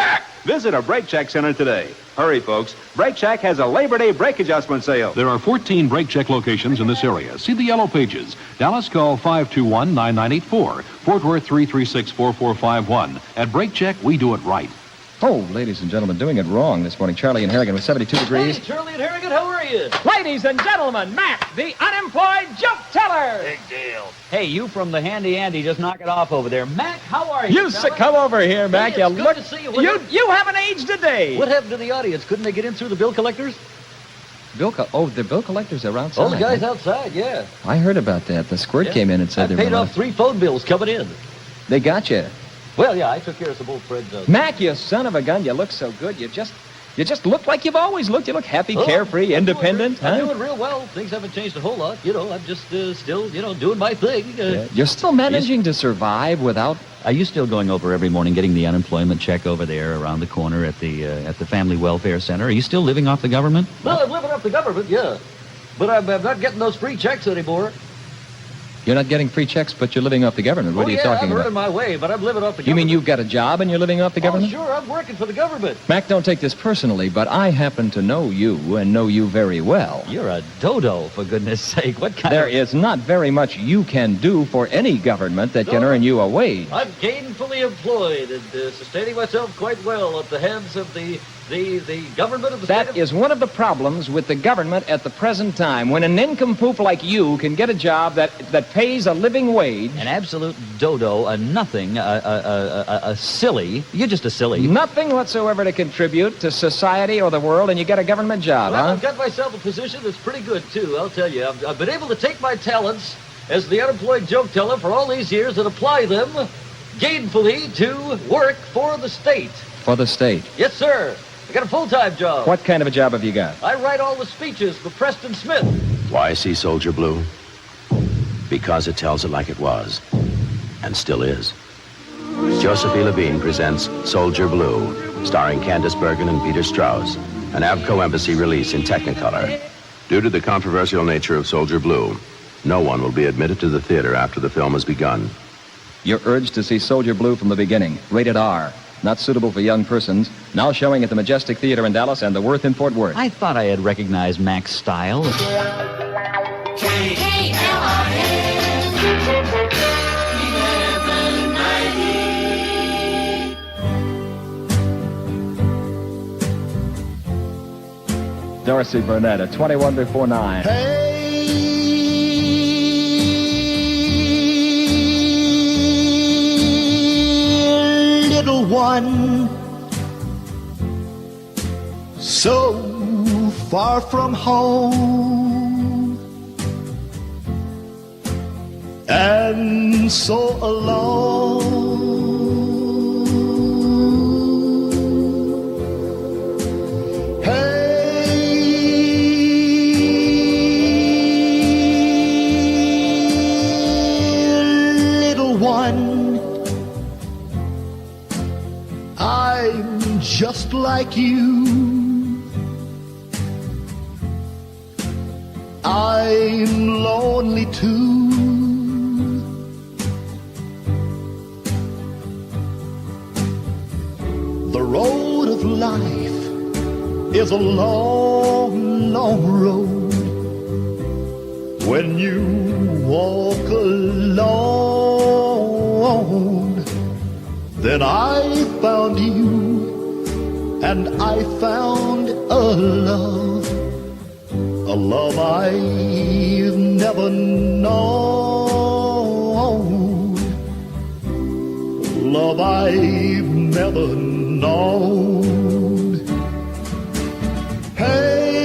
Visit a Brake Check center today. Hurry, folks. Brake Check has a Labor Day brake adjustment sale. There are 14 Brake Check locations in this area. See the yellow pages. Dallas, call 521-9984. Fort Worth, 336-4451. At Brake Check, we do it right. Oh, ladies and gentlemen, doing it wrong this morning. Charlie and Harrigan with 72 degrees. Hey, Charlie and Harrigan, how are you? Ladies and gentlemen, Mac, the unemployed joke teller. Big deal. Hey, you from the Handy Andy, just knock it off over there. Mac, how are you? Come over here, Mac. Hey, it's good to see you. You haven't aged a day. What happened to the audience? Couldn't they get in through the bill collectors? The bill collectors are outside. Oh, the guys outside, yeah. I heard about that. The squirt came in and said they paid were... off 3 phone bills coming in. They got you. Well, yeah, I took care of some old friends. Mac, you son of a gun, you look so good. You just look like you've always looked. You look happy, carefree, independent. I'm doing real well. Things haven't changed a whole lot. You know, I'm just still, doing my thing. You're still managing to survive without... Are you still going over every morning getting the unemployment check over there around the corner at the Family Welfare Center? Are you still living off the government? Well, I'm living off the government, yeah. But I'm not getting those free checks anymore. You're not getting free checks, but you're living off the government. What are you talking I'm about? earning my way, but I'm living off the government. You mean you've got a job and you're living off the government? Oh, sure, I'm working for the government. Mac, don't take this personally, but I happen to know you and know you very well. You're a dodo, for goodness sake. What kind There is not very much you can do for any government that can earn you a wage. I'm gainfully employed and sustaining myself quite well at the hands of the government of the state. That is one of the problems with the government at the present time. When an nincompoop like you can get a job that pays a living wage. An absolute dodo, a nothing, a silly. You're just a silly. Nothing whatsoever to contribute to society or the world, and you get a government job, Well, huh? I've got myself a position that's pretty good, too, I'll tell you. I've been able to take my talents as the unemployed joke teller for all these years and apply them gainfully to work for the state. For the state. Yes, sir. I got a full-time job. What kind of a job have you got? I write all the speeches for Preston Smith. Why see Soldier Blue? Because it tells it like it was, and still is. Joseph E. Levine presents Soldier Blue, starring Candice Bergen and Peter Strauss, an Avco Embassy release in Technicolor. Due to the controversial nature of Soldier Blue, no one will be admitted to the theater after the film has begun. You're urged to see Soldier Blue from the beginning. Rated R. Not suitable for young persons. Now showing at the Majestic Theater in Dallas and the Worth in Fort Worth. I thought I had recognized Mac's style. Dorsey Burnett at 21 before 9. one, so far from home, and so alone. I'm just like you. I'm lonely too. The road of life is a long, long road. When you walk alone, then I found you, and I found a love I've never known, love I've never known. Hey,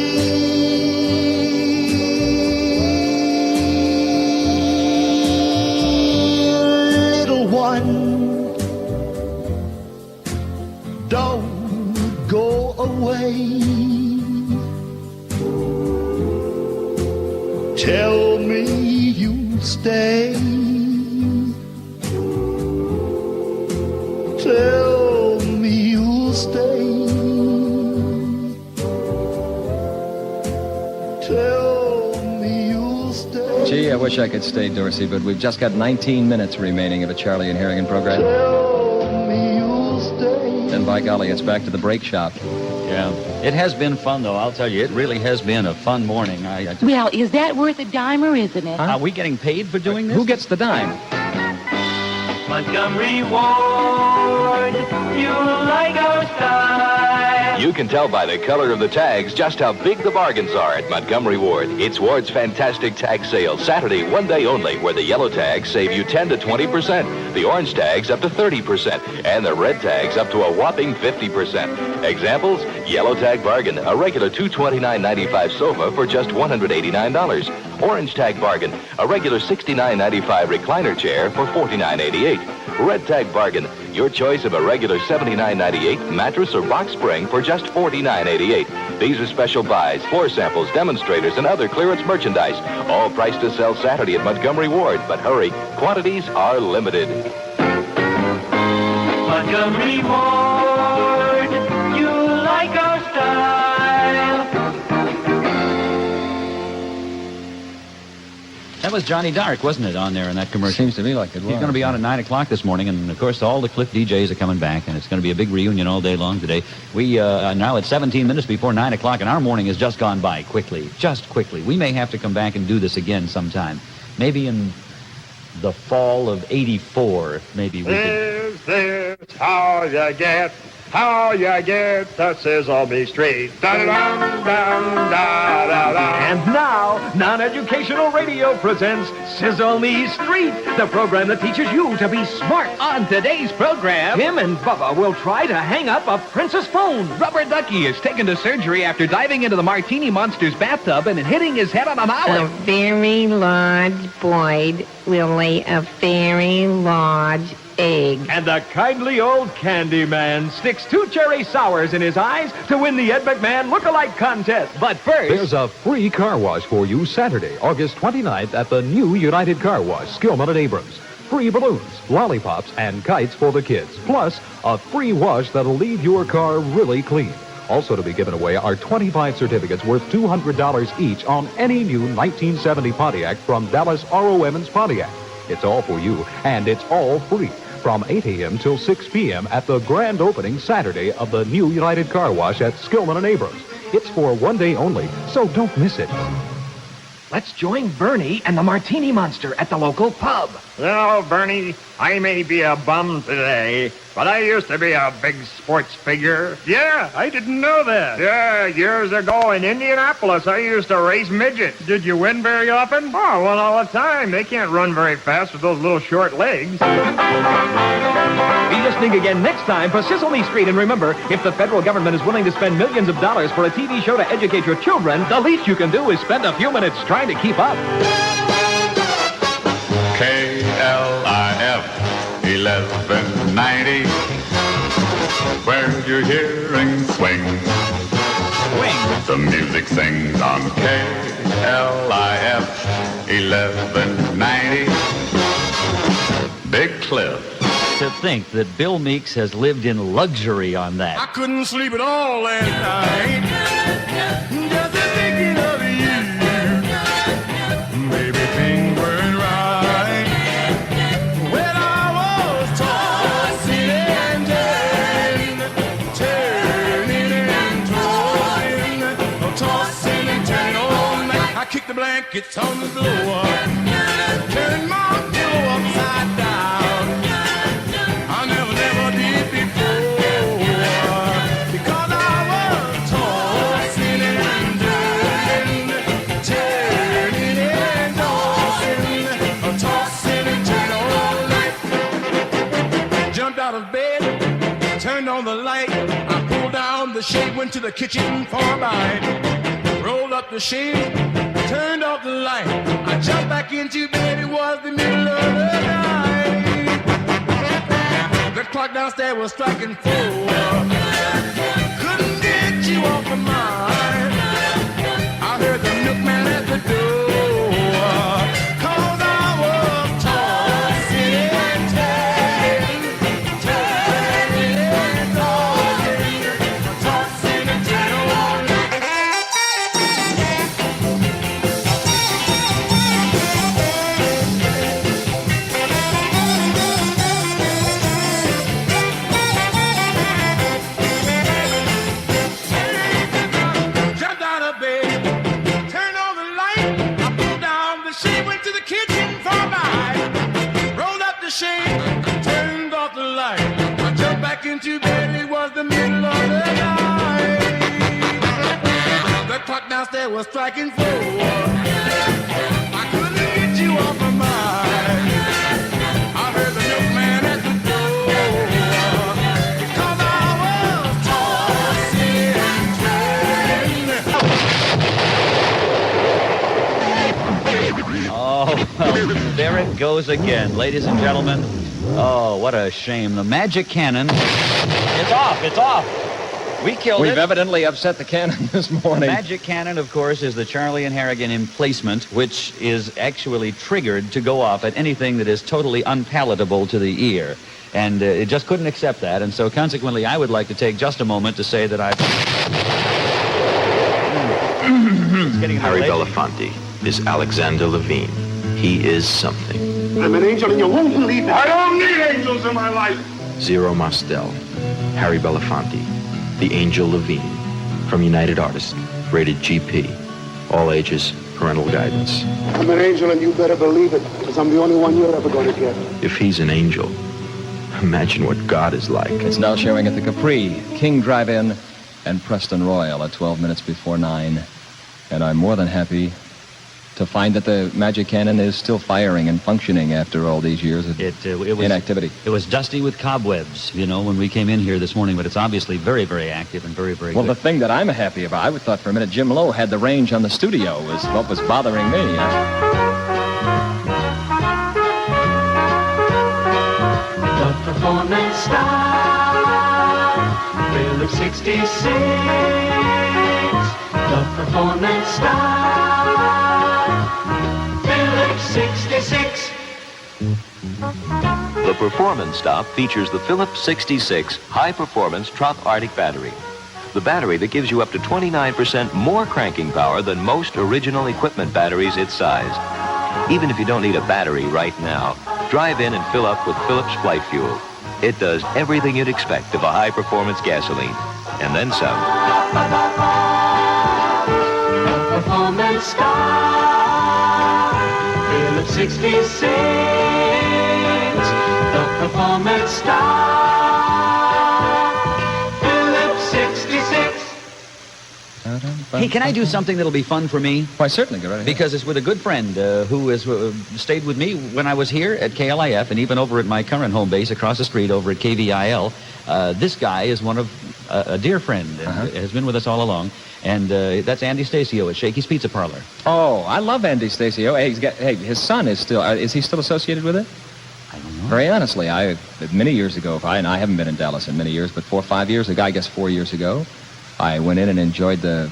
little one, don't go away. Tell me you'll stay. Tell me you'll stay. Tell me you'll stay. Gee, I wish I could stay, Dorsey, but we've just got 19 minutes remaining of a Charlie and Harrigan program. Tell me you'll stay. And by golly, it's back to the break shop. Yeah. It has been fun, though. I'll tell you, it really has been a fun morning. Well, is that worth a dime or isn't it? Are we getting paid for doing this? Who gets the dime? Montgomery Ward, you like our style. You can tell by the color of the tags just how big the bargains are at Montgomery Ward. It's Ward's fantastic tag sale, Saturday, one day only, where the yellow tags save you 10 to 20%, the orange tags up to 30%, and the red tags up to a whopping 50%. Examples, yellow tag bargain, a regular $229.95 sofa for just $189. Orange tag bargain, a regular $69.95 recliner chair for $49.88. Red tag bargain, your choice of a regular $79.98 mattress or box spring for just $49.88. These are special buys, floor samples, demonstrators, and other clearance merchandise. All priced to sell Saturday at Montgomery Ward, but hurry, quantities are limited. Montgomery Ward, you like our style. That was Johnny Dark, wasn't it, on there in that commercial? Seems to me like it was. He's going to be on at 9 o'clock this morning, and, of course, all the KLIF DJs are coming back, and it's going to be a big reunion all day long today. We now it's 17 minutes before 9 o'clock, and our morning has just gone by quickly, just quickly. We may have to come back and do this again sometime. Maybe in the fall of '84, maybe we could... This how you get the Sesame Street. And now, Non-Educational Radio presents Sesame Street, the program that teaches you to be smart. On today's program, Tim and Bubba will try to hang up a princess phone. Rubber Ducky is taken to surgery after diving into the Martini Monster's bathtub and hitting his head on an olive. A very large boy will lay a very large egg. And the kindly old candy man sticks 2 cherry sours in his eyes to win the Ed McMahon look-alike contest. But first... There's a free car wash for you Saturday, August 29th at the new United Car Wash, Skillman and Abrams. Free balloons, lollipops, and kites for the kids. Plus, a free wash that'll leave your car really clean. Also to be given away are 25 certificates worth $200 each on any new 1970 Pontiac from Dallas R.O. Emmons Pontiac. It's all for you, and it's all free. From 8 a.m. till 6 p.m. at the grand opening Saturday of the new United Car Wash at Skillman and Abrams. It's for one day only, so don't miss it. Let's join Bernie and the Martini Monster at the local pub. Well, Bernie, I may be a bum today, But I used to be a big sports figure. Yeah, I didn't know that. Yeah, years ago in Indianapolis, I used to race midgets. Did you win very often? Oh, I won all the time. They can't run very fast with those little short legs. Be listening again next time for Sizzle Me Street. And remember, if the federal government is willing to spend millions of dollars for a TV show to educate your children, the least you can do is spend a few minutes trying to keep up. KLIF 1190, where you're hearing swing. The music sings on KLIF 1190. Big Cliff. To think that Bill Meeks has lived in luxury on that. I couldn't sleep at all last night. Just thinking of you. Baby, things weren't right. When I was tossing and turning and tossing and turning all night. I kicked the blankets on the floor, turned my pillow upside down. I never did before, because I was tossing and turning and tossing and turning all night. Jumped out of bed, turned on the light. I pulled down the shade, went to the kitchen for a bite. Rolled up the shade, turned off the light. I jumped back into bed, it was the middle of the night. The clock downstairs was striking 4. Couldn't get you off my mind. I heard the milkman at the door, 'cause I was tossing and turning and tossing and turning all night. Jumped out of bed, turned on the light. I pulled down the shade, went to the kitchen for a bite. Rolled up the shade, turned off the light. I jumped back into bed, it was the middle of the night. The clock downstairs was striking 4. I couldn't get you off my mind. I heard the milkman at the door, because I was tossing and turning. Oh, well, there it goes again, ladies and gentlemen. Oh, what a shame. The magic cannon. It's off. It's off. We killed it. We've evidently upset the cannon this morning. Magic cannon, of course, is the Charlie and Harrigan emplacement, which is actually triggered to go off at anything that is totally unpalatable to the ear. And it just couldn't accept that. And so consequently, I would like to take just a moment to say that Harry Belafonte is Alexander Levine. He is something. I'm an angel and you won't believe it. I don't need angels in my life. Zero Mostel, Harry Belafonte, the Angel Levine, from United Artists, rated GP, all ages, parental guidance. I'm an angel and you better believe it, because I'm the only one you're ever going to get. If he's an angel, imagine what God is like. It's now showing at the Capri, King Drive-In, and Preston Royal at 12 minutes before 9. And I'm more than happy to find that the magic cannon is still firing and functioning after all these years of inactivity. It was dusty with cobwebs, you know, when we came in here this morning, but it's obviously very, very active and very, very Well, good. the thing that I'm happy about, I thought for a minute Jim Lowe had the range on the studio, was what was bothering me. The performance star, Philip 66. The performance star, Philip 66. The Performance Stop features the Philips 66 high-performance Trop Arctic battery. The battery that gives you up to 29% more cranking power than most original equipment batteries its size. Even if you don't need a battery right now, drive in and fill up with Philips Flight Fuel. It does everything you'd expect of a high-performance gasoline, and then some. Performance star, Philip 66. The performance star, Hey, can I do something that'll be fun for me? Why, certainly. Go right ahead. Because it's with a good friend who has stayed with me when I was here at KLIF and even over at my current home base across the street over at KVIL. This guy is one of a dear friend and has been with us all along. And that's Andy Stasio at Shakey's Pizza Parlor. Oh, I love Andy Stasio. Hey, his son is still... is he still associated with it? I don't know. Very honestly, many years ago, I haven't been in Dallas in many years, but 4 or 5 years ago, I guess 4 years ago, I went in and enjoyed the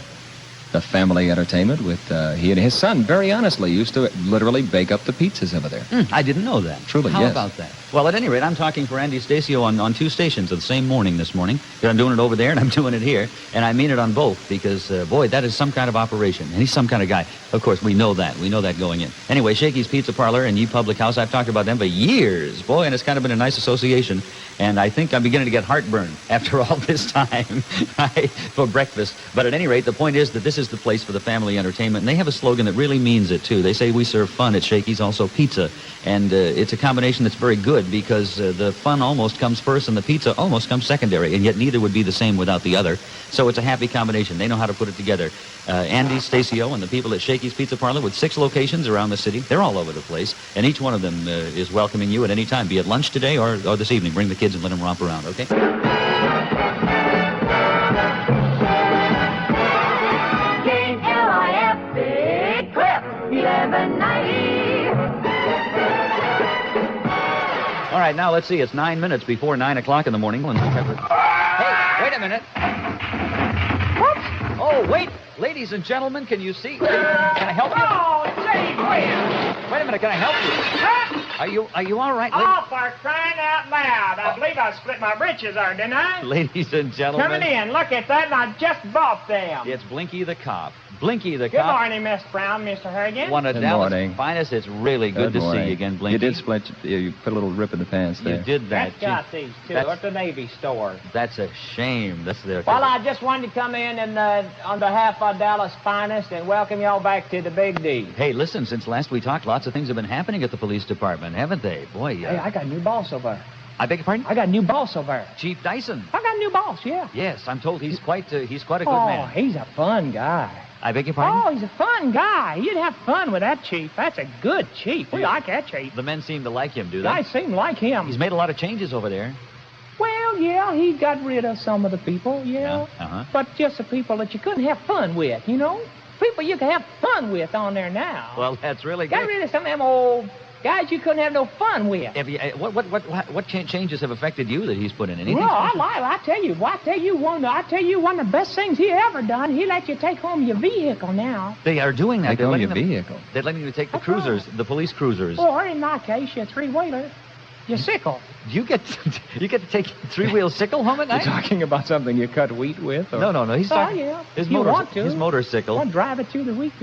family entertainment with he and his son. Very honestly, used to literally bake up the pizzas over there. I didn't know that. Truly, How yes. about that? Well, at any rate, I'm talking for Andy Stasio on 2 stations at the same morning this morning. I'm doing it over there and I'm doing it here, and I mean it on both because, boy, that is some kind of operation, and he's some kind of guy. Of course, we know that. We know that going in. Anyway, Shakey's Pizza Parlor and Ye Public House, I've talked about them for years, boy, and it's kind of been a nice association, and I think I'm beginning to get heartburn after all this time for breakfast. But at any rate, the point is that this is the place for the family entertainment, and they have a slogan that really means it, too. They say we serve fun at Shakey's, also pizza, and it's a combination that's very good because the fun almost comes first and the pizza almost comes secondary, and yet neither would be the same without the other. So it's a happy combination. They know how to put it together. Andy Stasio and the people at Shakey's Pizza Parlor with 6 locations around the city. They're all over the place, and each one of them is welcoming you at any time, be it lunch today or this evening. Bring the kids and let them romp around, okay? KLIF Big Cliff, 1190. All right, now let's see. It's 9 minutes before 9 o'clock in the morning. Hey, wait a minute. What? Oh, wait. Ladies and gentlemen, can you see? Can I help you? Oh, Jay, Wait a minute. Can I help you? Are you all right? Oh, for crying out loud. I believe I split my britches there, didn't I? Ladies and gentlemen. Coming in. Look at that, and I just bought them. It's Blinky the Cop. Blinky the Good Cop. morning, Miss Brown, Mr. Harrigan. One of Good Dallas' morning. finest. It's really good to see you again, Blinky. You did split. You put a little rip in the pants there. You did that. That's got these, too. At the Navy store. That's a shame. That's their. Well, I just wanted to come in and on behalf of Dallas' finest and welcome y'all back to the Big D. Hey, listen, since last we talked, lots of things have been happening at the police department, haven't they? Boy, Hey, I got a new boss over there. I beg your pardon? I got a new boss over there. Chief Dyson. I got a new boss, yeah. Yes, I'm told he's quite a good Oh, man. he's a fun guy. I beg your pardon? Oh, he's a fun guy. You'd have fun with that chief. That's a good chief. We like that chief. The men seem to like him, do they? Guys seem like him. He's made a lot of changes over there. Well, yeah, he got rid of some of the people, yeah. But just the people that you couldn't have fun with, you know? People you can have fun with on there now. Well, that's really good. Got rid of some of them old guys you couldn't have no fun with. Have you, what changes have affected you that he's put in? Anything? Well, I tell you one of the best things he ever done. He let you take home your vehicle now. They are doing that. Take home your vehicle. They're letting you take the cruisers, the police cruisers. Or in my case, your 3-wheeler, your sickle. You get to take 3-wheel sickle home at You're night? talking about something you cut wheat with? Or? No. He's talking. Yeah. His You want to. His motorcycle. I'll drive it through the week.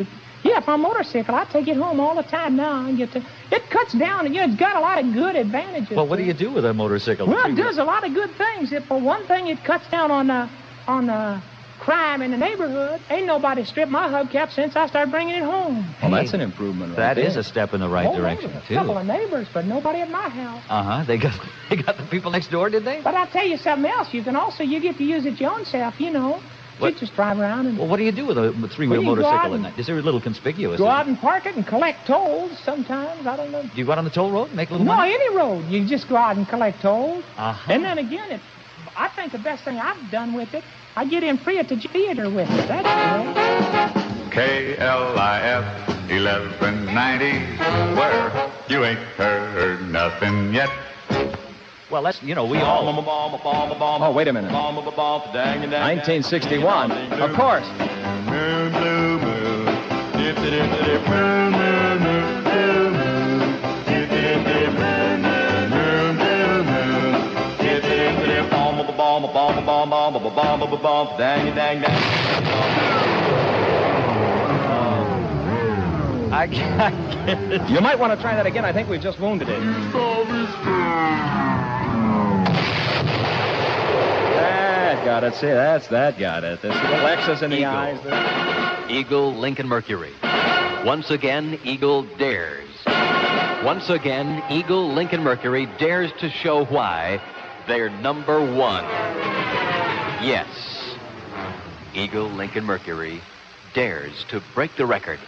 Yeah, for a motorcycle, I take it home all the time now. And it cuts down, and it's got a lot of good advantages. Well, what do you do with a motorcycle? Well, it does a lot of good things. For one thing, it cuts down on crime in the neighborhood. Ain't nobody stripped my hubcap since I started bringing it home. Well, that's an improvement right That there. is a step in the right direction, A too. couple of neighbors, but nobody at my house. They got the people next door, did they? But I'll tell you something else. You get to use it your own self, you know. What? You just drive around and... Well, what do you do with a 3-wheel Well, you go motorcycle out at and- night? Is there a little conspicuous? Go out and park it and collect tolls sometimes. I don't know. Do you go out on the toll road and make a little No, money? any road. You just go out and collect tolls. Uh-huh. And then again, I think the best thing I've done with it, I get in free at the theater with it. That's KLIF 1190, where you ain't heard nothing yet. Well, that's, we all... Oh, wait a minute. 1961. Of course. Moon, blue moon. Dip, dip, dip, dip, moon, moon, moon, blue moon. Dip, dip, dip, moon, moon, moon, blue moon. Dip, dip, dip, bomb, bomb, bomb, bomb, bomb, bomb, bomb, bomb, bomb, dang, dang, dang. I can't get it. You might want to try that again. I think we've just wounded it. That got it. See, that got it. This little X's in the eyes. Eagle, Lincoln Mercury. Once again, Eagle dares. Once again, Eagle, Lincoln Mercury dares to show why they're number one. Yes. Eagle Lincoln Mercury dares to break the record.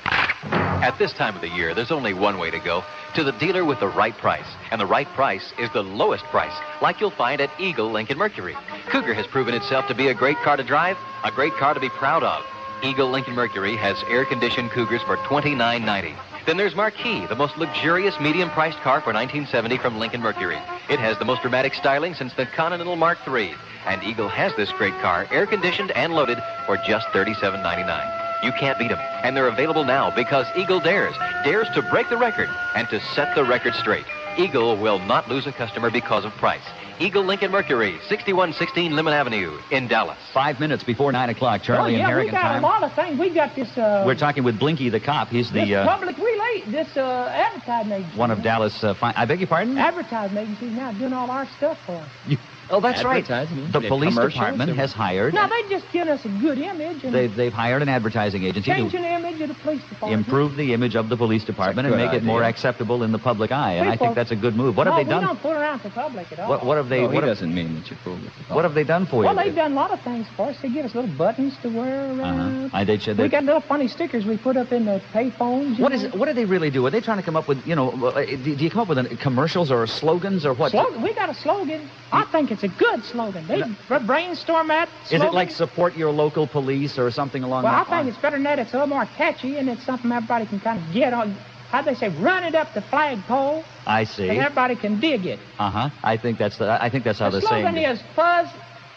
At this time of the year, there's only one way to go, to the dealer with the right price. And the right price is the lowest price, like you'll find at Eagle Lincoln Mercury. Cougar has proven itself to be a great car to drive, a great car to be proud of. Eagle Lincoln Mercury has air-conditioned Cougars for $29.90. Then there's Marquis, the most luxurious medium-priced car for $19.70 from Lincoln Mercury. It has the most dramatic styling since the Continental Mark III. And Eagle has this great car, air-conditioned and loaded, for just $37.99. You can't beat them. And they're available now because Eagle dares to break the record and to set the record straight. Eagle will not lose a customer because of price. Eagle Lincoln Mercury, 6116 Lemon Avenue in Dallas. 5 minutes before 9 o'clock, Charlie and Harrigan we got time. a lot of things. We got this... We're talking with Blinky the cop. He's the... This public relay, this advertising agency. One of Dallas... I beg your pardon? Advertising agency now doing all our stuff for us. Oh, that's right. The police department has hired... No, they just give us a good image. And they've hired an advertising agency changing the image of the police department. Improve the image of the police department and make it more acceptable in the public eye. And I think that's a good move. What have they done? We don't put around for public at all. What have they... He doesn't mean that you fool with the public. What have they done for you? Well, they've done a lot of things for us. They give us little buttons to wear around. We got little funny stickers we put up in the payphones. What do they really do? Are they trying to come up with, do you come up with commercials or slogans or what? We got a slogan. I think it's a good slogan. They brainstorm that slogan. Is it like support your local police or something along that line? Well, I think it's better than that. It's a little more catchy, and it's something everybody can kind of get on. How'd they say? Run it up the flagpole. I see. And everybody can dig it. I think that's how the slogan is fuzz.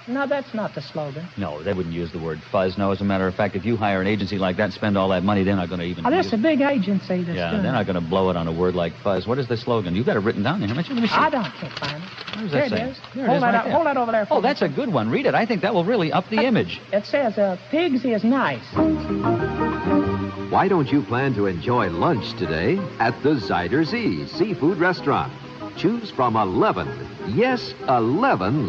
No, that's not the slogan. No, they wouldn't use the word fuzz. No, as a matter of fact, if you hire an agency like that and spend all that money, they're not going to even... Oh, that's a big agency that's they're not going to blow it on a word like fuzz. What is the slogan? You've got it written down there. Let me see. I can't find it. Where's that there saying? It is. Hold that over there. Oh, that's a good one. Read it. I think that will really up the image. It says, pigs is nice. Why don't you plan to enjoy lunch today at the Zyder Z Seafood Restaurant? Choose from 11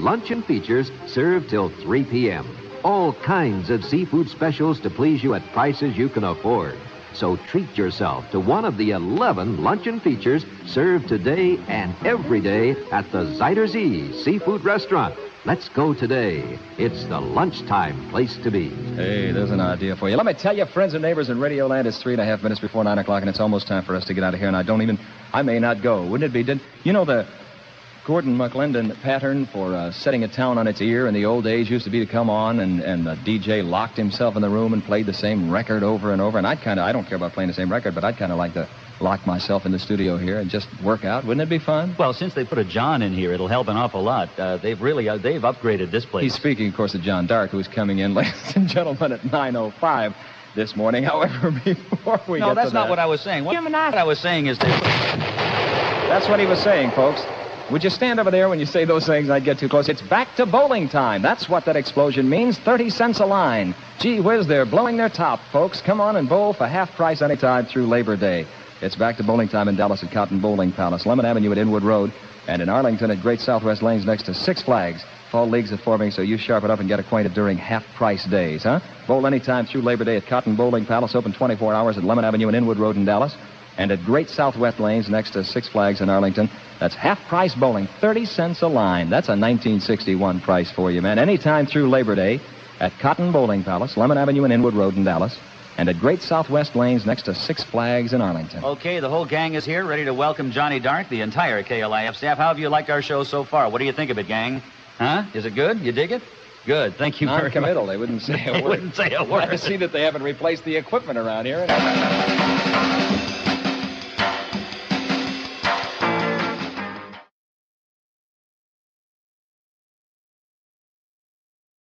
luncheon features served till 3 p.m. All kinds of seafood specials to please you at prices you can afford. So treat yourself to one of the 11 luncheon features served today and every day at the Zyder Z Seafood Restaurant. Let's go today. It's the lunchtime place to be. Hey, there's an idea for you. Let me tell you, friends and neighbors in Radio Land, it's 3.5 minutes before 9 o'clock, and it's almost time for us to get out of here, and I may not go. Wouldn't it be... You know the Gordon McClendon pattern for setting a town on its ear in the old days used to be to come on and the DJ locked himself in the room and played the same record over and over, and I don't care about playing the same record, but I'd kind of like to lock myself in the studio here and just work out. Wouldn't it be fun? Well, since they put a John in here, it'll help an awful lot. They've upgraded this place. He's speaking, of course, of John Dark, who's coming in, ladies and gentlemen, at 9:05 this morning. However, before we get to that... No, that's not what I was saying. What I was saying is That's what he was saying, folks. Would you stand over there when you say those things? I'd get too close. It's back to bowling time. That's what that explosion means. 30 cents a line. Gee whiz, they're blowing their top, folks. Come on and bowl for half price anytime through Labor Day. It's back to bowling time in Dallas at Cotton Bowling Palace, Lemon Avenue at Inwood Road, and in Arlington at Great Southwest Lanes next to Six Flags. Fall leagues are forming, so you sharp it up and get acquainted during half-price days, huh? Bowl anytime through Labor Day at Cotton Bowling Palace, open 24 hours at Lemon Avenue and Inwood Road in Dallas, and at Great Southwest Lanes next to Six Flags in Arlington. That's half-price bowling, 30 cents a line. That's a 1961 price for you, man. Anytime through Labor Day at Cotton Bowling Palace, Lemon Avenue and Inwood Road in Dallas, and at Great Southwest Lanes next to Six Flags in Arlington. Okay, the whole gang is here, ready to welcome Johnny Dark, the entire KLIF staff. How have you liked our show so far? What do you think of it, gang? Huh? Is it good? You dig it? Good. Thank you very much. Non-committal. They wouldn't say a word. They wouldn't say a word. I see that they haven't replaced the equipment around here.